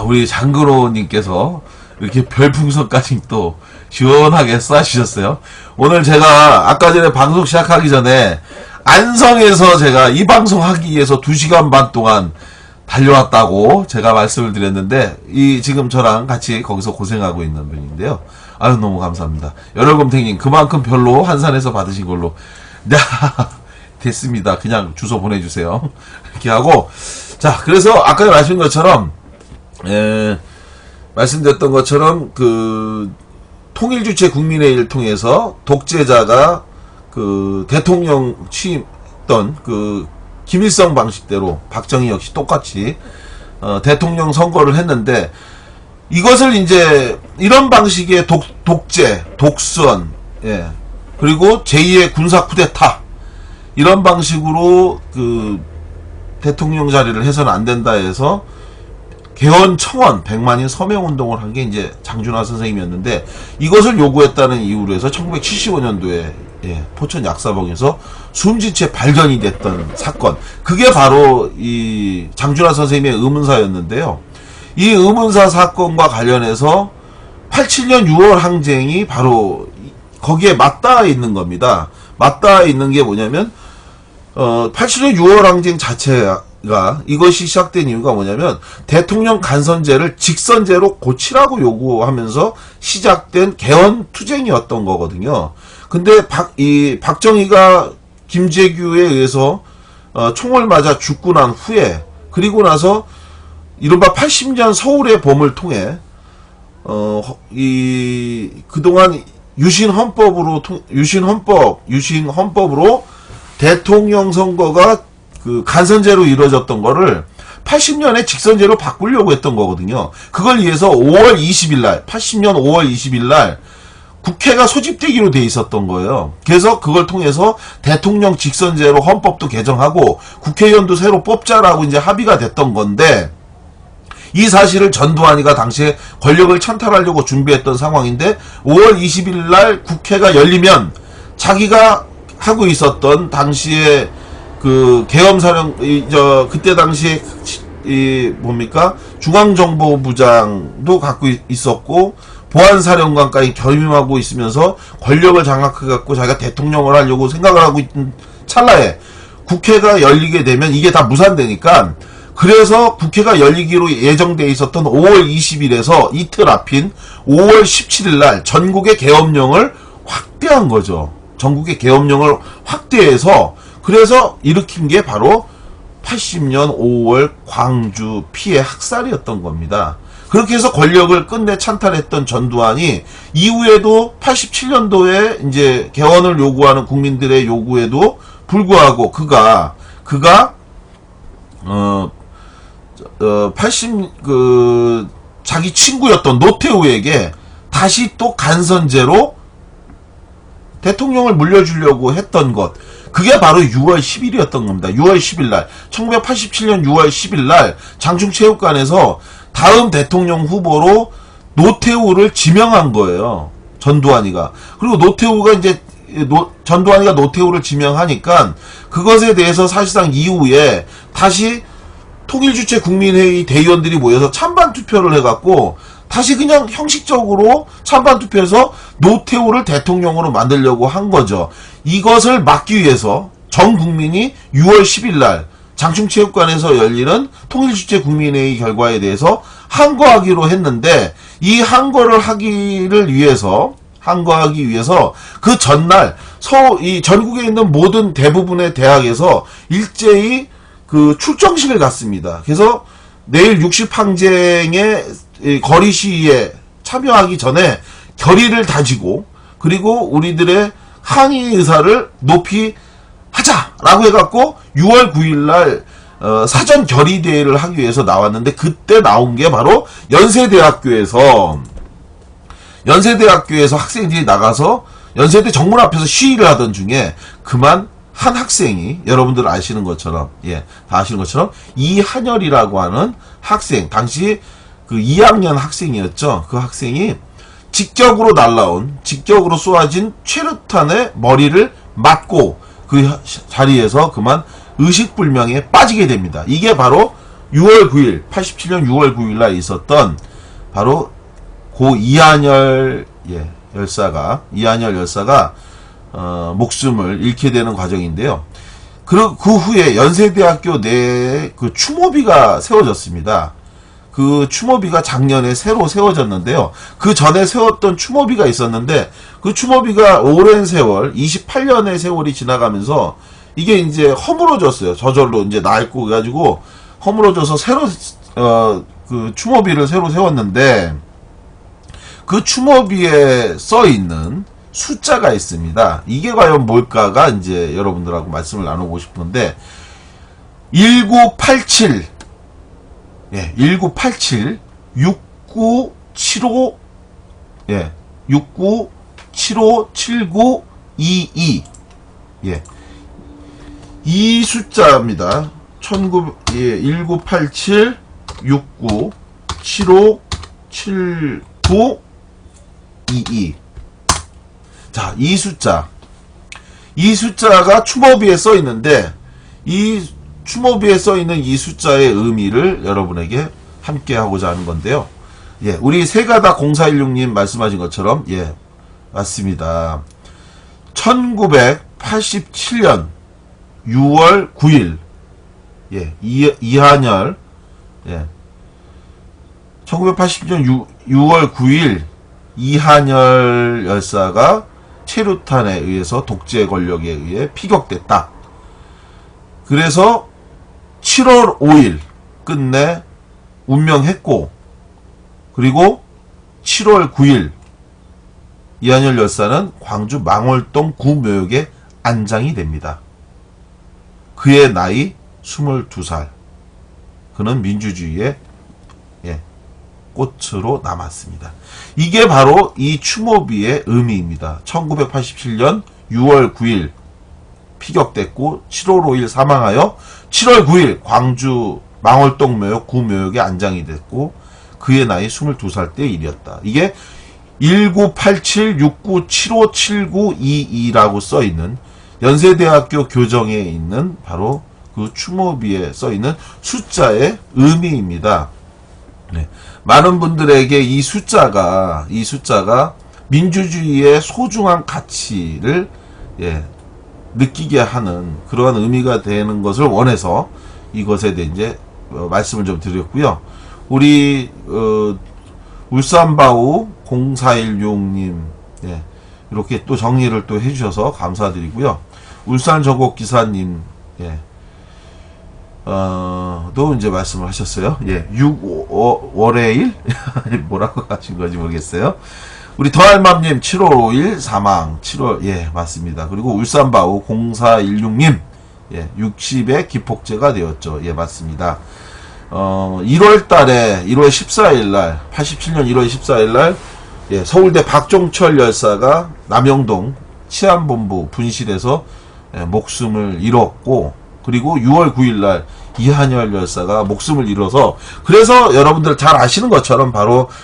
우리 장근호 님께서 이렇게 별풍선까지 또 시원하게 쏴주셨어요. 오늘 제가 아까 전에 방송 시작하기 전에 안성에서 제가 이 방송 하기 위해서 2시간 반 동안 달려왔다고 제가 말씀을 드렸는데, 지금 저랑 같이 거기서 고생하고 있는 분인데요. 아유, 너무 감사합니다. 열혈곰탱님, 그만큼 별로 한산해서 받으신 걸로. 네, 됐습니다. 그냥 주소 보내주세요. 이렇게 하고, 자, 그래서 아까 말씀드린 것처럼, 말씀드렸던 것처럼, 통일주체 국민회의를 통해서 독재자가 대통령 취임했던 김일성 방식대로 박정희 역시 똑같이 대통령 선거를 했는데, 이것을 이제 이런 방식의 독재, 독선, 그리고 제2의 군사 쿠데타 이런 방식으로 대통령 자리를 해서는 안 된다 해서 개헌 청원 100만인 서명 운동을 한 게 이제 장준하 선생님이었는데, 이것을 요구했다는 이유로 해서 1975년도에 포천 약사봉에서 숨진 채 발견이 됐던 사건, 그게 바로 이 장준하 선생님의 의문사였는데요. 이 의문사 사건과 관련해서 87년 6월 항쟁이 바로 거기에 맞닿아 있는 겁니다. 맞닿아 있는 게 뭐냐면 87년 6월 항쟁 자체가 이것이 시작된 이유가 뭐냐면 대통령 간선제를 직선제로 고치라고 요구하면서 시작된 개헌 투쟁이었던 거거든요. 근데 박정희가 김재규에 의해서 총을 맞아 죽고 난 후에, 그리고 나서 이른바 80년 서울의 봄을 통해 그동안 유신헌법으로 대통령 선거가 간선제로 이루어졌던 거를 80년에 직선제로 바꾸려고 했던 거거든요. 그걸 위해서 80년 5월 20일 날 국회가 소집되기로 돼 있었던 거예요. 그래서 그걸 통해서 대통령 직선제로 헌법도 개정하고 국회의원도 새로 뽑자라고 이제 합의가 됐던 건데, 이 사실을 전두환이가 당시에 권력을 찬탈하려고 준비했던 상황인데, 5월 20일 날 국회가 열리면 자기가 하고 있었던 당시에 계엄사령, 그때 당시에 중앙정보부장도 갖고 있었고, 보안사령관까지 겸임하고 있으면서 권력을 장악해갖고 자기가 대통령을 하려고 생각을 하고 있는 찰나에 국회가 열리게 되면 이게 다 무산되니까, 그래서 국회가 열리기로 예정돼 있었던 5월 20일에서 이틀 앞인 5월 17일 날 전국의 계엄령을 확대한 거죠. 전국의 계엄령을 확대해서, 그래서 일으킨 게 바로 80년 5월 광주 피해 학살이었던 겁니다. 그렇게 해서 권력을 끝내 찬탈했던 전두환이 이후에도 87년도에 이제 개헌을 요구하는 국민들의 요구에도 불구하고 그가 자기 친구였던 노태우에게 다시 또 간선제로 대통령을 물려주려고 했던 것, 그게 바로 6월 10일이었던 겁니다. 6월 10일 날, 1987년 6월 10일 날 장충체육관에서 다음 대통령 후보로 노태우를 지명한 거예요. 전두환이가. 그리고 노태우가 이제 전두환이가 노태우를 지명하니까 그것에 대해서 사실상 이후에 다시 통일주체 국민회의 대의원들이 모여서 찬반 투표를 해갖고 다시 그냥 형식적으로 찬반 투표해서 노태우를 대통령으로 만들려고 한 거죠. 이것을 막기 위해서 전 국민이 6월 10일 날 장충체육관에서 열리는 통일주체 국민회의 결과에 대해서 항거하기로 했는데, 이 항거하기 위해서 그 전날 이 전국에 있는 모든 대부분의 대학에서 일제히 그 출정식을 갔습니다. 그래서 내일 60항쟁의 거리 시위에 참여하기 전에 결의를 다지고, 그리고 우리들의 항의 의사를 높이 하자라고 해갖고 6월 9일날 사전 결의대회를 하기 위해서 나왔는데, 그때 나온 게 바로 연세대학교에서 학생들이 나가서 연세대 정문 앞에서 시위를 하던 중에 그만 한 학생이, 여러분들 아시는 것처럼, 다 아시는 것처럼 이한열이라고 하는 학생, 당시 그 2학년 학생이었죠. 그 학생이 직격으로 쏘아진 최루탄의 머리를 맞고 그 자리에서 그만 의식불명에 빠지게 됩니다. 이게 바로 87년 6월 9일 날 있었던 바로 고 이한열 열사가 목숨을 잃게 되는 과정인데요. 그 후에 연세대학교 내에 그 추모비가 세워졌습니다. 그 추모비가 작년에 새로 세워졌는데요. 그 전에 세웠던 추모비가 있었는데, 그 추모비가 오랜 세월, 28년의 세월이 지나가면서 이게 이제 허물어졌어요. 저절로 이제 낡고 해가지고 허물어져서 새로 그 추모비를 새로 세웠는데, 그 추모비에 써 있는 숫자가 있습니다. 이게 과연 뭘까가 이제 여러분들하고 말씀을 나누고 싶은데, 1987 6975 69757922 이 숫자입니다. 1987 6975 7922. 자, 이 숫자가 추모비에 써 있는데, 이 추모비에 써 있는 이 숫자의 의미를 여러분에게 함께 하고자 하는 건데요. 우리 세가다 0416님 말씀하신 것처럼, 맞습니다. 1987년 6월 9일, 이한열, 1987년 6월 9일, 이한열 열사가 최루탄에 의해서 독재 권력에 의해 피격됐다. 그래서 7월 5일 끝내 운명했고, 그리고 7월 9일 이한열 열사는 광주 망월동 구묘역에 안장이 됩니다. 그의 나이 22살. 그는 민주주의의 꽃으로 남았습니다. 이게 바로 이 추모비의 의미입니다. 1987년 6월 9일 피격됐고 7월 5일 사망하여 7월 9일 광주 망월동 묘역 구묘역에 안장이 됐고, 그의 나이 22살 때 일이었다. 이게 1987-6975-7922라고 써있는 연세대학교 교정에 있는 바로 그 추모비에 써있는 숫자의 의미입니다. 네. 많은 분들에게 이 숫자가 민주주의의 소중한 가치를 예, 느끼게 하는 그러한 의미가 되는 것을 원해서 이것에 대해 이제 말씀을 좀 드렸고요. 우리 울산바우 0416님 예, 이렇게 또 정리를 또 해주셔서 감사드리고요. 울산 저곡 기사님 예, 또 이제 말씀을 하셨어요. 예, 6월의 일 뭐라고 하신 건지 모르겠어요. 우리 더할맘님 7월 5일 사망 7월 예 맞습니다. 그리고 울산바우 0416님 예 60의 기폭제가 되었죠. 예 맞습니다. 1월 14일 87년 1월 14일 날 예, 서울대 박종철 열사가 남영동 치안본부 분실에서 예, 목숨을 잃었고, 그리고 6월 9일 날 이한열 열사가 목숨을 잃어서, 그래서 여러분들 잘 아시는 것처럼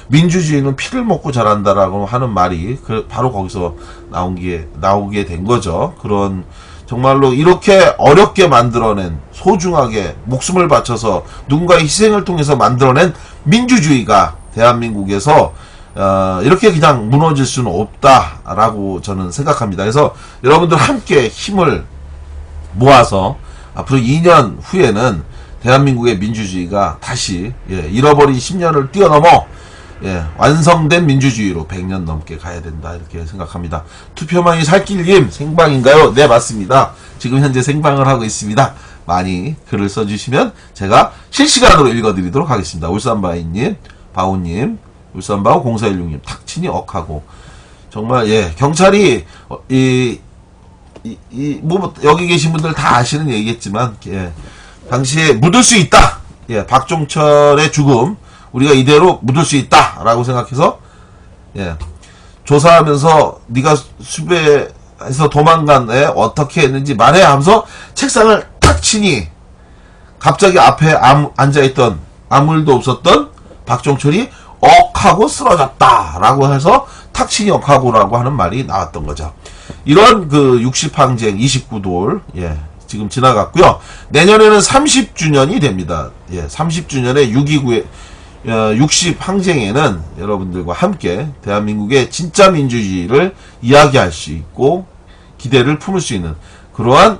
민주주의는 피를 먹고 자란다라고 하는 말이 바로 거기서 나오게 된 거죠. 그런 정말로 이렇게 어렵게 만들어낸, 소중하게 목숨을 바쳐서 누군가의 희생을 통해서 만들어낸 민주주의가 대한민국에서 이렇게 그냥 무너질 수는 없다라고 저는 생각합니다. 그래서 여러분들 함께 힘을 모아서 앞으로 2년 후에는 대한민국의 민주주의가 다시 잃어버린 10년을 뛰어넘어 완성된 민주주의로 100년 넘게 가야 된다 이렇게 생각합니다. 투표만이 살길님 생방인가요? 네 맞습니다. 지금 현재 생방을 하고 있습니다. 많이 글을 써주시면 제가 실시간으로 읽어드리도록 하겠습니다. 울산바이님, 바우님, 울산바우 0416님, 탁친이 억하고 정말 경찰이 뭐 여기 계신 분들 다 아시는 얘기겠지만 당시에 묻을 수 있다. 박종철의 죽음 우리가 이대로 묻을 수 있다라고 생각해서 조사하면서 네가 수배해서 도망간 애 어떻게 했는지 말해 하면서 책상을 탁 치니 갑자기 앞에 앉아있던 아무 일도 없었던 박종철이 억하고 쓰러졌다라고 해서 탁 치니 억하고라고 하는 말이 나왔던 거죠. 이런 그 60항쟁 29돌 지금 지나갔고요. 내년에는 30주년이 됩니다. 30주년의 6.29의 60항쟁에는 여러분들과 함께 대한민국의 진짜 민주주의를 이야기할 수 있고 기대를 품을 수 있는 그러한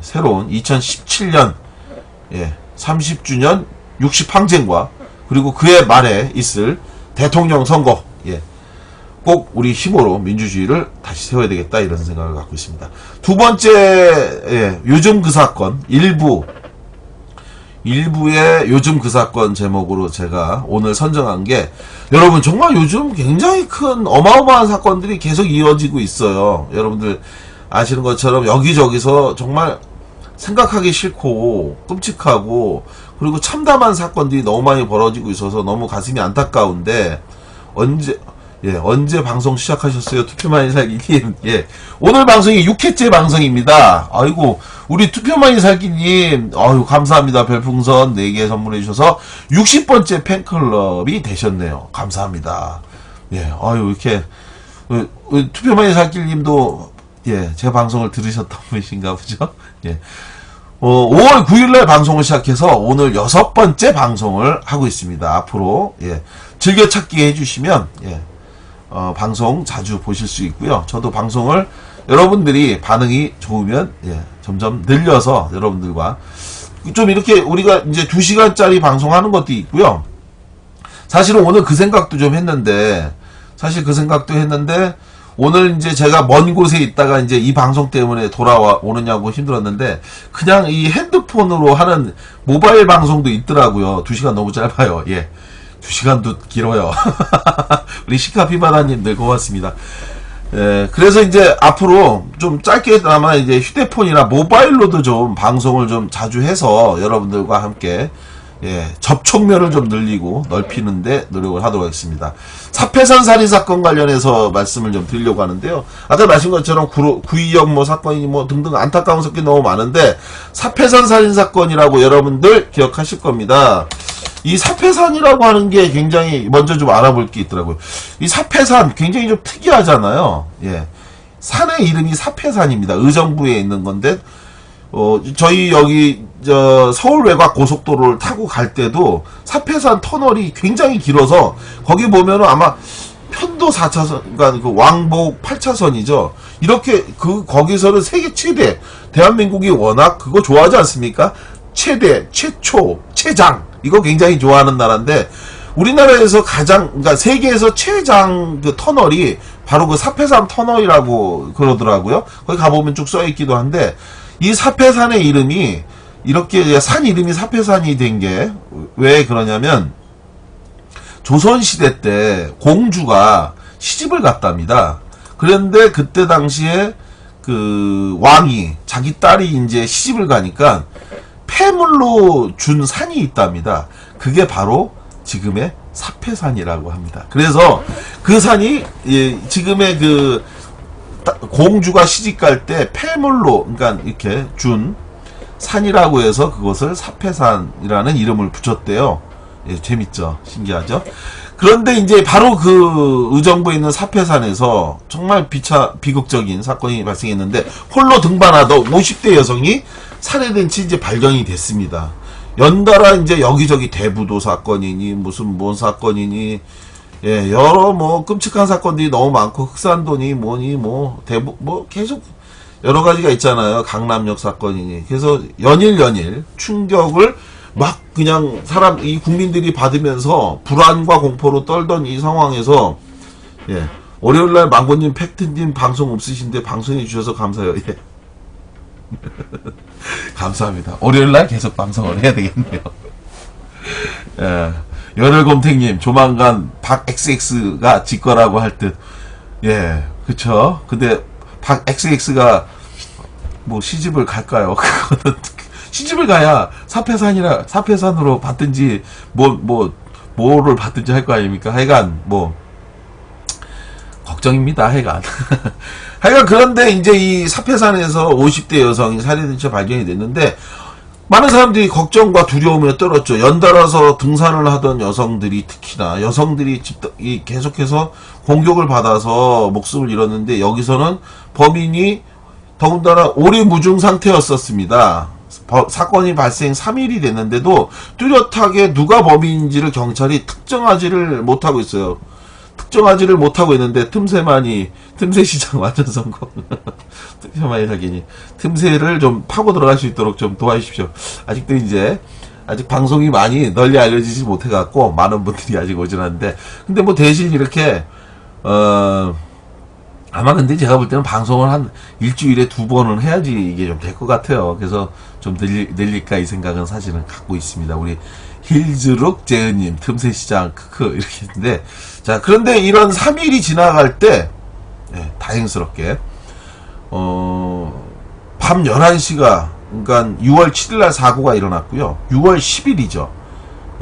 새로운 2017년 30주년 60항쟁과 그리고 그의 말에 있을 대통령 선거 꼭 우리 힘으로 민주주의를 다시 세워야 되겠다 이런 생각을 갖고 있습니다. 두 번째 요즘 그 사건 일부의 요즘 그 사건 제목으로 제가 오늘 선정한 게 여러분 정말 요즘 굉장히 큰 어마어마한 사건들이 계속 이어지고 있어요. 여러분들 아시는 것처럼 여기저기서 정말 생각하기 싫고 끔찍하고 그리고 참담한 사건들이 너무 많이 벌어지고 있어서 너무 가슴이 안타까운데 언제 방송 시작하셨어요? 투표만이 살기님. 오늘 방송이 6회째 방송입니다. 아이고, 우리 투표만이 살기님. 아유, 감사합니다. 별풍선 4개 선물해 주셔서 60번째 팬클럽이 되셨네요. 감사합니다. 아유, 이렇게, 투표만이 살기님도, 제 방송을 들으셨던 분이신가 보죠? 5월 9일날 방송을 시작해서 오늘 6번째 방송을 하고 있습니다. 앞으로, 즐겨찾기 해주시면, 방송 자주 보실 수 있고요. 저도 방송을 여러분들이 반응이 좋으면 점점 늘려서 여러분들과 좀 이렇게 우리가 이제 2시간짜리 방송하는 것도 있고요. 사실은 오늘 그 생각도 좀 했는데 오늘 이제 제가 먼 곳에 있다가 이제 이 방송 때문에 돌아오느냐고 힘들었는데 그냥 이 핸드폰으로 하는 모바일 방송도 있더라고요. 2시간 너무 짧아요. 2시간도 길어요. 우리 시카피바다님들 고맙습니다. 그래서 이제 앞으로 좀 짧게나마 이제 휴대폰이나 모바일로도 좀 방송을 좀 자주 해서 여러분들과 함께 접촉면을 좀 늘리고 넓히는데 노력을 하도록 하겠습니다. 사패산 살인사건 관련해서 말씀을 좀 드리려고 하는데요. 아까 말씀 것처럼 구이역 뭐 사건이 뭐 등등 안타까운 사건이 너무 많은데 사패산 살인사건이라고 여러분들 기억하실 겁니다. 이 사패산이라고 하는 게 굉장히 먼저 좀 알아볼 게 있더라고요. 이 사패산 굉장히 좀 특이하잖아요. 산의 이름이 사패산입니다. 의정부에 있는 건데 저희 여기 서울 외곽 고속도로를 타고 갈 때도 사패산 터널이 굉장히 길어서 거기 보면은 아마 편도 4차선, 그러니까 그 왕복 8차선이죠. 이렇게 거기서는 세계 최대, 대한민국이 워낙 그거 좋아하지 않습니까? 최대, 최초, 최장, 이거 굉장히 좋아하는 나라인데, 우리나라에서 그러니까 세계에서 최장 그 터널이 바로 그 사패산 터널이라고 그러더라고요. 거기 가보면 쭉 써있기도 한데, 이 사패산의 이름이, 이렇게 산 이름이 사패산이 된 게 왜 그러냐면, 조선시대 때 공주가 시집을 갔답니다. 그런데 그때 당시에 그 왕이 자기 딸이 이제 시집을 가니까 폐물로 준 산이 있답니다. 그게 바로 지금의 사패산이라고 합니다. 그래서 그 산이 지금의 그 공주가 시집 갈 때 폐물로, 그러니까 이렇게 준 산이라고 해서 그것을 사패산이라는 이름을 붙였대요. 예, 재밌죠? 신기하죠? 그런데 이제 바로 그 의정부에 있는 사패산에서 정말 비극적인 사건이 발생했는데, 홀로 등반하던 50대 여성이 살해된 채 이제 발견이 됐습니다. 연달아 이제 여기저기 대부도 사건이니 무슨 뭔 사건이니, 예, 여러 뭐 끔찍한 사건들이 너무 많고, 흑산도니 뭐니 뭐 대부 뭐 계속 여러 가지가 있잖아요. 강남역 사건이니. 그래서 연일 충격을 막 그냥 이 국민들이 받으면서 불안과 공포로 떨던 이 상황에서, 예, 월요일날 망고님 팩트님 방송 없으신데 방송해 주셔서 감사해요. 예. 감사합니다. 월요일날 계속 방송을 해야 되겠네요. 예. 열혈곰탱님 조만간 박XX가 질 거라고 할 듯. 예, 그쵸. 근데 박XX가 뭐 시집을 갈까요? 그거는 시집을 가야 사패산으로 받든지, 뭐를 받든지 할 거 아닙니까? 하여간, 걱정입니다, 하여간. 하여간, 그런데 이제 이 사패산에서 50대 여성이 살해된 채 발견이 됐는데, 많은 사람들이 걱정과 두려움에 떨었죠. 연달아서 등산을 하던 여성들이, 특히나 여성들이 계속해서 공격을 받아서 목숨을 잃었는데, 여기서는 범인이 더군다나 오리무중 상태였었습니다. 사건이 발생 3일이 됐는데도 뚜렷하게 누가 범인인지를 경찰이 특정하지를 못하고 있어요. 특정하지를 못하고 있는데 틈새 시장 완전 성공. 틈새만이 사기니. 틈새를 좀 파고 들어갈 수 있도록 좀 도와주십시오. 아직 방송이 많이 널리 알려지지 못해갖고 많은 분들이 아직 오진 않는데, 근데 뭐 대신 이렇게 아마 근데 제가 볼 때는 방송을 한 일주일에 2번은 해야지 이게 좀 될 것 같아요. 그래서 좀 늘릴까 이 생각은 사실은 갖고 있습니다. 우리 힐즈룩 재은님, 틈새시장, 크크, 이렇게 했는데, 자, 그런데 이런 3일이 지나갈 때, 예, 다행스럽게, 밤 11시가, 그러니까 6월 7일날 사고가 일어났고요. 6월 10일이죠.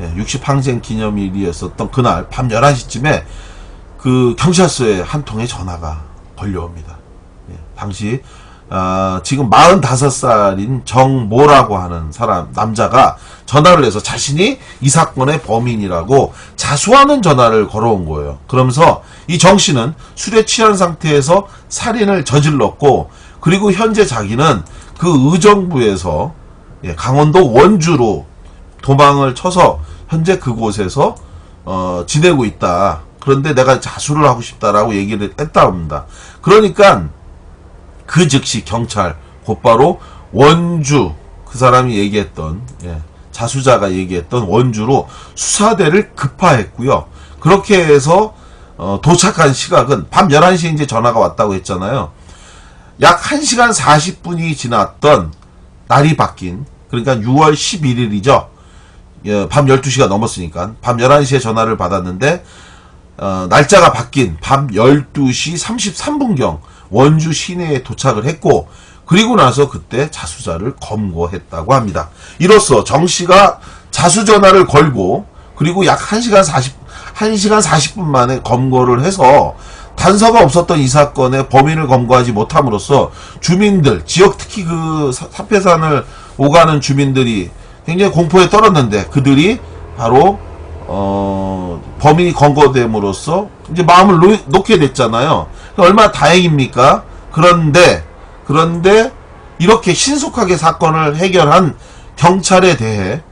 예, 60항쟁 기념일이었었던 그날, 밤 11시쯤에, 그 경찰서에 한 통의 전화가 걸려옵니다. 예, 당시 지금 45살인 정모라고 하는 남자가 전화를 해서 자신이 이 사건의 범인이라고 자수하는 전화를 걸어온 거예요. 그러면서 이 정씨는 술에 취한 상태에서 살인을 저질렀고, 그리고 현재 자기는 그 의정부에서, 예, 강원도 원주로 도망을 쳐서 현재 그곳에서 지내고 있다. 그런데 내가 자수를 하고 싶다라고 얘기를 했다고 합니다. 그러니까 그 즉시 경찰 곧바로 원주, 그 사람이 얘기했던, 예, 자수자가 얘기했던 원주로 수사대를 급파했고요. 그렇게 해서 도착한 시각은 밤 11시에 이제 전화가 왔다고 했잖아요. 약 1시간 40분이 지났던 날이 바뀐, 그러니까 6월 11일이죠. 예, 밤 12시가 넘었으니까 밤 11시에 전화를 받았는데, 날짜가 바뀐 밤 12시 33분경 원주 시내에 도착을 했고, 그리고 나서 그때 자수자를 검거했다고 합니다. 이로써 정씨가 자수 전화를 걸고, 그리고 약 1시간 40분 만에 검거를 해서 단서가 없었던 이 사건의 범인을 검거하지 못함으로써 주민들, 지역 특히 그 사패산을 오가는 주민들이 굉장히 공포에 떨었는데, 그들이 바로 범인이 검거됨으로써 이제 마음을 놓게 됐잖아요. 얼마나 다행입니까? 그런데 이렇게 신속하게 사건을 해결한 경찰에 대해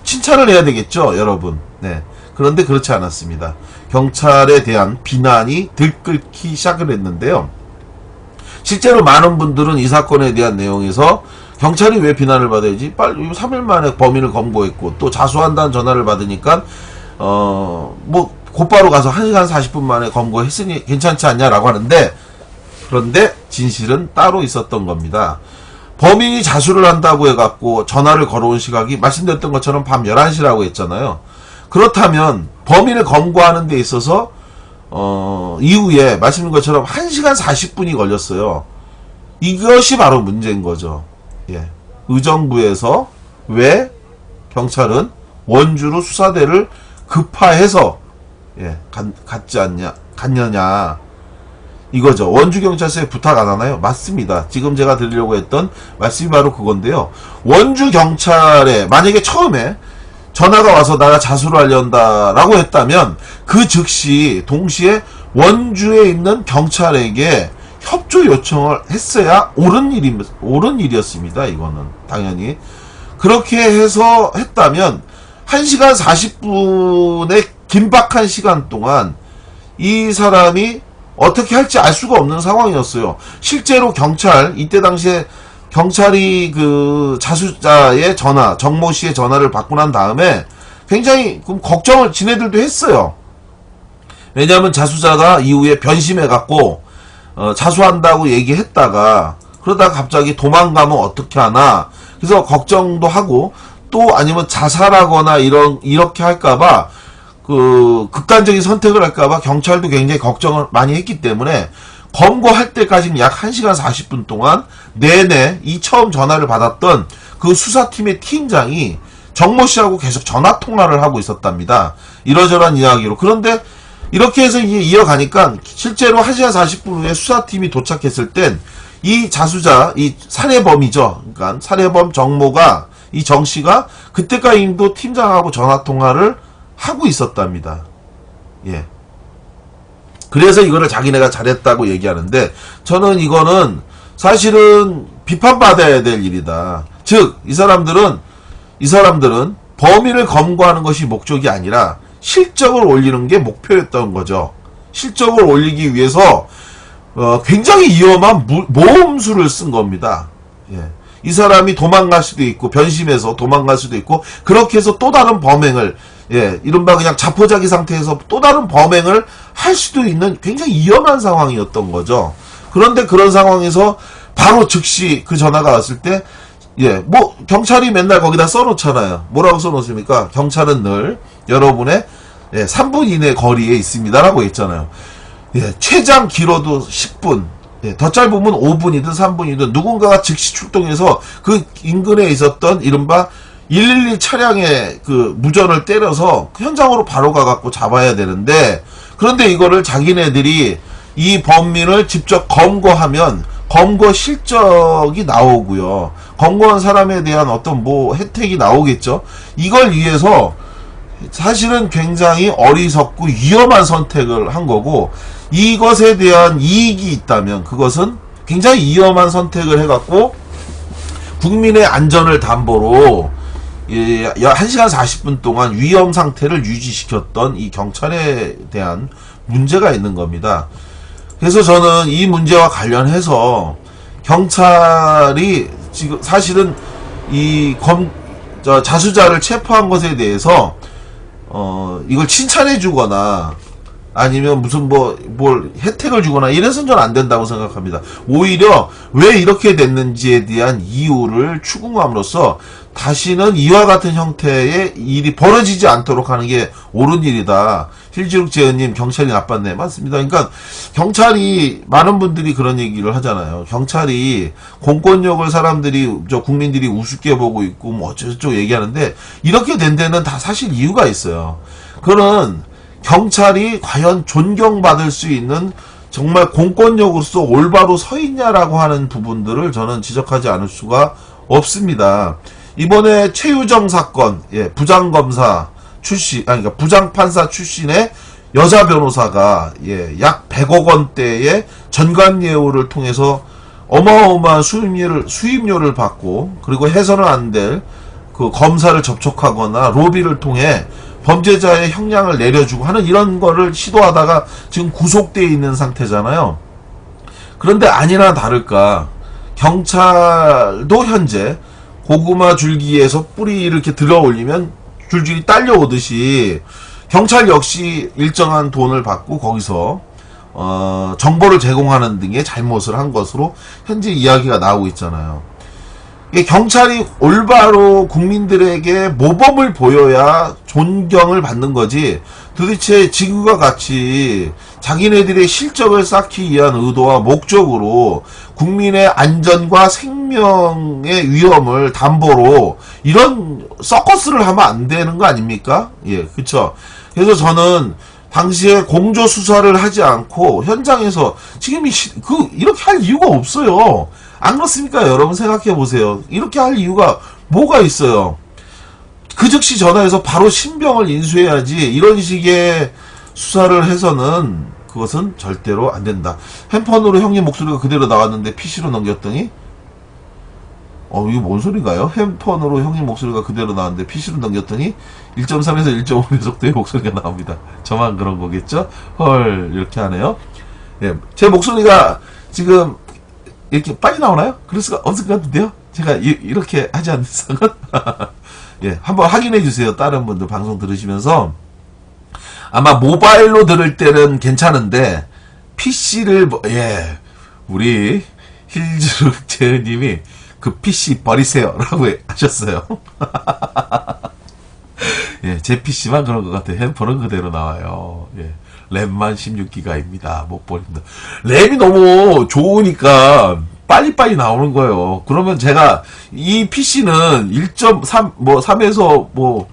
칭찬을 해야 되겠죠, 여러분. 네. 그런데 그렇지 않았습니다. 경찰에 대한 비난이 들끓기 시작을 했는데요. 실제로 많은 분들은 이 사건에 대한 내용에서 경찰이 왜 비난을 받아야지? 빨리 3일 만에 범인을 검거했고 또 자수한다는 전화를 받으니까 뭐 곧바로 가서 1시간 40분 만에 검거했으니 괜찮지 않냐라고 하는데, 그런데 진실은 따로 있었던 겁니다. 범인이 자수를 한다고 해갖고 전화를 걸어온 시각이 말씀드렸던 것처럼 밤 11시라고 했잖아요. 그렇다면 범인을 검거하는 데 있어서 이후에 말씀드린 것처럼 1시간 40분이 걸렸어요. 이것이 바로 문제인 거죠. 예. 의정부에서 왜 경찰은 원주로 수사대를 급파해서 갔느냐 이거죠. 원주경찰서에 부탁 안 하나요? 맞습니다. 지금 제가 드리려고 했던 말씀이 바로 그건데요. 원주경찰에 만약에 처음에 전화가 와서 나가 자수를 하려한다라고 했다면 그 즉시 동시에 원주에 있는 경찰에게 협조 요청을 했어야 옳은 일이었습니다. 이거는 당연히 그렇게 해서 했다면 1시간 40분의 긴박한 시간 동안 이 사람이 어떻게 할지 알 수가 없는 상황이었어요. 실제로 이때 당시에 경찰이 그 자수자의 전화, 정모 씨의 전화를 받고 난 다음에 굉장히 걱정을 지네들도 했어요. 왜냐하면 자수자가 이후에 변심해갖고 자수한다고 얘기했다가 그러다가 갑자기 도망가면 어떻게 하나, 그래서 걱정도 하고 또 아니면 자살하거나 이렇게 할까봐 극단적인 선택을 할까봐 경찰도 굉장히 걱정을 많이 했기 때문에 검거할 때까지는 약 1시간 40분 동안 내내 이 처음 전화를 받았던 그 수사팀의 팀장이 정모 씨하고 계속 전화 통화를 하고 있었답니다. 이러저러한 이야기로. 그런데 이렇게 해서 이어가니까 실제로 1시간 40분 후에 수사팀이 도착했을 땐 이 자수자, 이 살해범이죠. 그러니까 살해범 정모가, 이 정 씨가 그때까지도 팀장하고 전화 통화를 하고 있었답니다. 예. 그래서 이거를 자기네가 잘했다고 얘기하는데, 저는 이거는 사실은 비판받아야 될 일이다. 즉, 이 사람들은 범인을 검거하는 것이 목적이 아니라 실적을 올리는 게 목표였던 거죠. 실적을 올리기 위해서 굉장히 위험한 모험수를 쓴 겁니다. 예. 이 사람이 도망갈 수도 있고 변심해서 도망갈 수도 있고 그렇게 해서 또 다른 범행을, 이른바 그냥 자포자기 상태에서 또 다른 범행을 할 수도 있는 굉장히 위험한 상황이었던 거죠. 그런데 그런 상황에서 바로 즉시 그 전화가 왔을 때, 뭐 경찰이 맨날 거기다 써놓잖아요. 뭐라고 써놓습니까? 경찰은 늘 여러분의 3분 이내 거리에 있습니다라고 했잖아요. 최장 길어도 10분, 더 짧으면 5분이든 3분이든 누군가가 즉시 출동해서 그 인근에 있었던 이른바 112 차량의 그 무전을 때려서 그 현장으로 바로 가갖고 잡아야 되는데, 그런데 이거를 자기네들이 이 범인을 직접 검거하면 검거 실적이 나오고요. 검거한 사람에 대한 어떤 혜택이 나오겠죠. 이걸 위해서 사실은 굉장히 어리석고 위험한 선택을 한 거고, 이것에 대한 이익이 있다면 그것은 굉장히 위험한 선택을 해갖고 국민의 안전을 담보로 1시간 40분 동안 위험 상태를 유지시켰던 이 경찰에 대한 문제가 있는 겁니다. 그래서 저는 이 문제와 관련해서 경찰이 지금 사실은 자수자를 체포한 것에 대해서 이걸 칭찬해 주거나 아니면 무슨 뭘 혜택을 주거나 이래서는 전 안 된다고 생각합니다. 오히려 왜 이렇게 됐는지에 대한 이유를 추궁함으로써 다시는 이와 같은 형태의 일이 벌어지지 않도록 하는 게 옳은 일이다. 힐지룩 재현님, 경찰이 나빴네. 맞습니다. 그러니까 경찰이, 많은 분들이 그런 얘기를 하잖아요. 경찰이 공권력을 국민들이 우습게 보고 있고 어쩌고저쩌고 얘기하는데, 이렇게 된 데는 다 사실 이유가 있어요. 그거는 경찰이 과연 존경받을 수 있는 정말 공권력으로서 올바로 서 있냐라고 하는 부분들을 저는 지적하지 않을 수가 없습니다. 이번에 최유정 사건, 부장검사 출신, 그러니까 부장판사 출신의 여자 변호사가 약 100억 원대의 전관예우를 통해서 어마어마한 수임료를 받고, 그리고 해서는 안 될 그 검사를 접촉하거나 로비를 통해 범죄자의 형량을 내려주고 하는 이런 거를 시도하다가 지금 구속되어 있는 상태잖아요. 그런데 아니나 다를까 경찰도 현재 고구마 줄기에서 뿌리 이렇게 들어 올리면 줄줄이 딸려오듯이 경찰 역시 일정한 돈을 받고 거기서 정보를 제공하는 등의 잘못을 한 것으로 현재 이야기가 나오고 있잖아요. 경찰이 올바로 국민들에게 모범을 보여야 존경을 받는 거지, 도대체 지금과 같이 자기네들의 실적을 쌓기 위한 의도와 목적으로 국민의 안전과 생명의 위험을 담보로 이런 서커스를 하면 안 되는 거 아닙니까? 예, 그쵸. 그래서 저는 당시에 공조 수사를 하지 않고 현장에서 지금 이렇게 할 이유가 없어요. 안 그렇습니까? 여러분 생각해 보세요. 이렇게 할 이유가 뭐가 있어요? 그 즉시 전화해서 바로 신병을 인수해야지, 이런 식의 수사를 해서는 그것은 절대로 안 된다. 핸폰으로 형님 목소리가 그대로 나왔는데 PC로 넘겼더니 이거 뭔 소린가요? 핸폰으로 형님 목소리가 그대로 나왔는데 PC로 넘겼더니 1.3에서 1.5배 속도의 목소리가 나옵니다. 저만 그런 거겠죠? 헐, 이렇게 하네요. 예, 제 목소리가 지금 이렇게 빨리 나오나요? 그럴 수가 없을 것 같은데요? 제가 이렇게 하지 않는 이상은 예, 한번 확인해 주세요. 다른 분들 방송 들으시면서. 아마 모바일로 들을 때는 괜찮은데 PC를 예, 우리 힐즈룩 제은님이 그 PC 버리세요 라고 하셨어요. 예, 제 PC만 그런 것 같아요. 핸폰은 그대로 나와요. 예, 램만 16기가입니다. 못 버립니다. 램이 너무 좋으니까 빨리빨리 나오는 거예요. 그러면 제가 이 PC는 1.3 3에서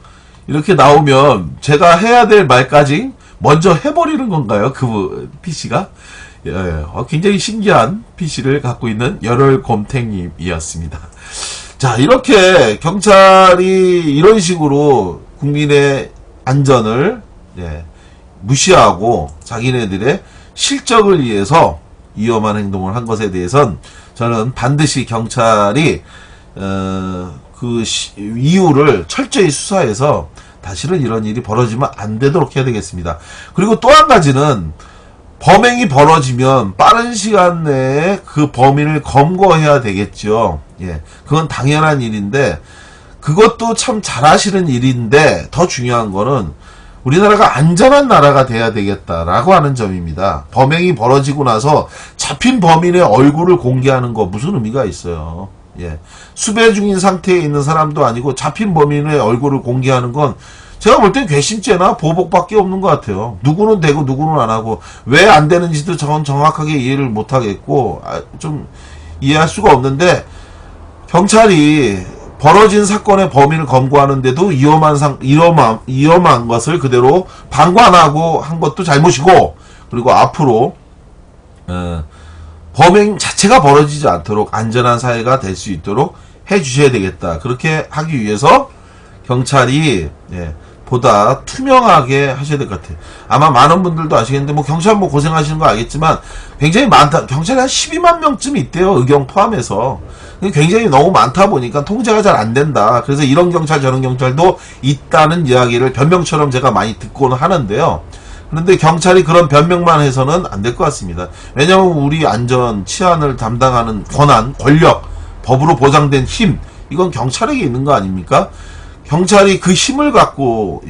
이렇게 나오면 제가 해야 될 말까지 먼저 해버리는 건가요? 그 PC가? 예, 굉장히 신기한 PC를 갖고 있는 열혈곰탱님이었습니다. 자, 이렇게 경찰이 이런 식으로 국민의 안전을 무시하고 자기네들의 실적을 위해서 위험한 행동을 한 것에 대해선 저는 반드시 경찰이 이유를 철저히 수사해서 다시는 이런 일이 벌어지면 안 되도록 해야 되겠습니다. 그리고 또 한 가지는 범행이 벌어지면 빠른 시간 내에 그 범인을 검거해야 되겠죠. 예, 그건 당연한 일인데 그것도 참 잘하시는 일인데 더 중요한 거는 우리나라가 안전한 나라가 돼야 되겠다라고 하는 점입니다. 범행이 벌어지고 나서 잡힌 범인의 얼굴을 공개하는 거 무슨 의미가 있어요. 예, 수배 중인 상태에 있는 사람도 아니고 잡힌 범인의 얼굴을 공개하는 건 제가 볼 땐 괘씸죄나 보복밖에 없는 것 같아요. 누구는 되고 누구는 안 하고 왜 안 되는지도 저는 정확하게 이해를 못 하겠고 좀 이해할 수가 없는데, 경찰이 벌어진 사건의 범인을 검거하는데도 위험한 것을 그대로 방관하고 한 것도 잘못이고, 그리고 앞으로 범행 자체가 벌어지지 않도록 안전한 사회가 될 수 있도록 해주셔야 되겠다. 그렇게 하기 위해서 경찰이 보다 투명하게 하셔야 될 것 같아요. 아마 많은 분들도 아시겠는데 경찰 고생하시는 거 알겠지만 굉장히 많다. 경찰이 한 12만 명쯤 있대요. 의경 포함해서. 굉장히 너무 많다 보니까 통제가 잘 안 된다. 그래서 이런 경찰 저런 경찰도 있다는 이야기를 변명처럼 제가 많이 듣고는 하는데요. 그런데 경찰이 그런 변명만 해서는 안 될 것 같습니다. 왜냐하면 우리 안전, 치안을 담당하는 권한, 권력, 법으로 보장된 힘, 이건 경찰에게 있는 거 아닙니까? 경찰이 그 힘을 갖고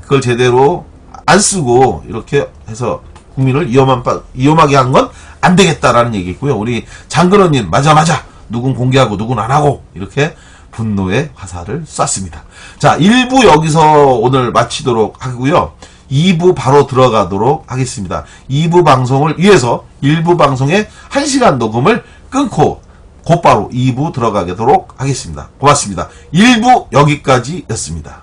그걸 제대로 안 쓰고 이렇게 해서 국민을 위험하게 한 건 안 되겠다라는 얘기고요. 우리 장근호님 맞아 누군 공개하고 누군 안 하고 이렇게 분노의 화살을 쐈습니다. 자, 1부 여기서 오늘 마치도록 하고요. 2부 바로 들어가도록 하겠습니다. 2부 방송을 위해서 1부 방송의 1시간 녹음을 끊고 곧바로 2부 들어가도록 하겠습니다. 고맙습니다. 1부 여기까지였습니다.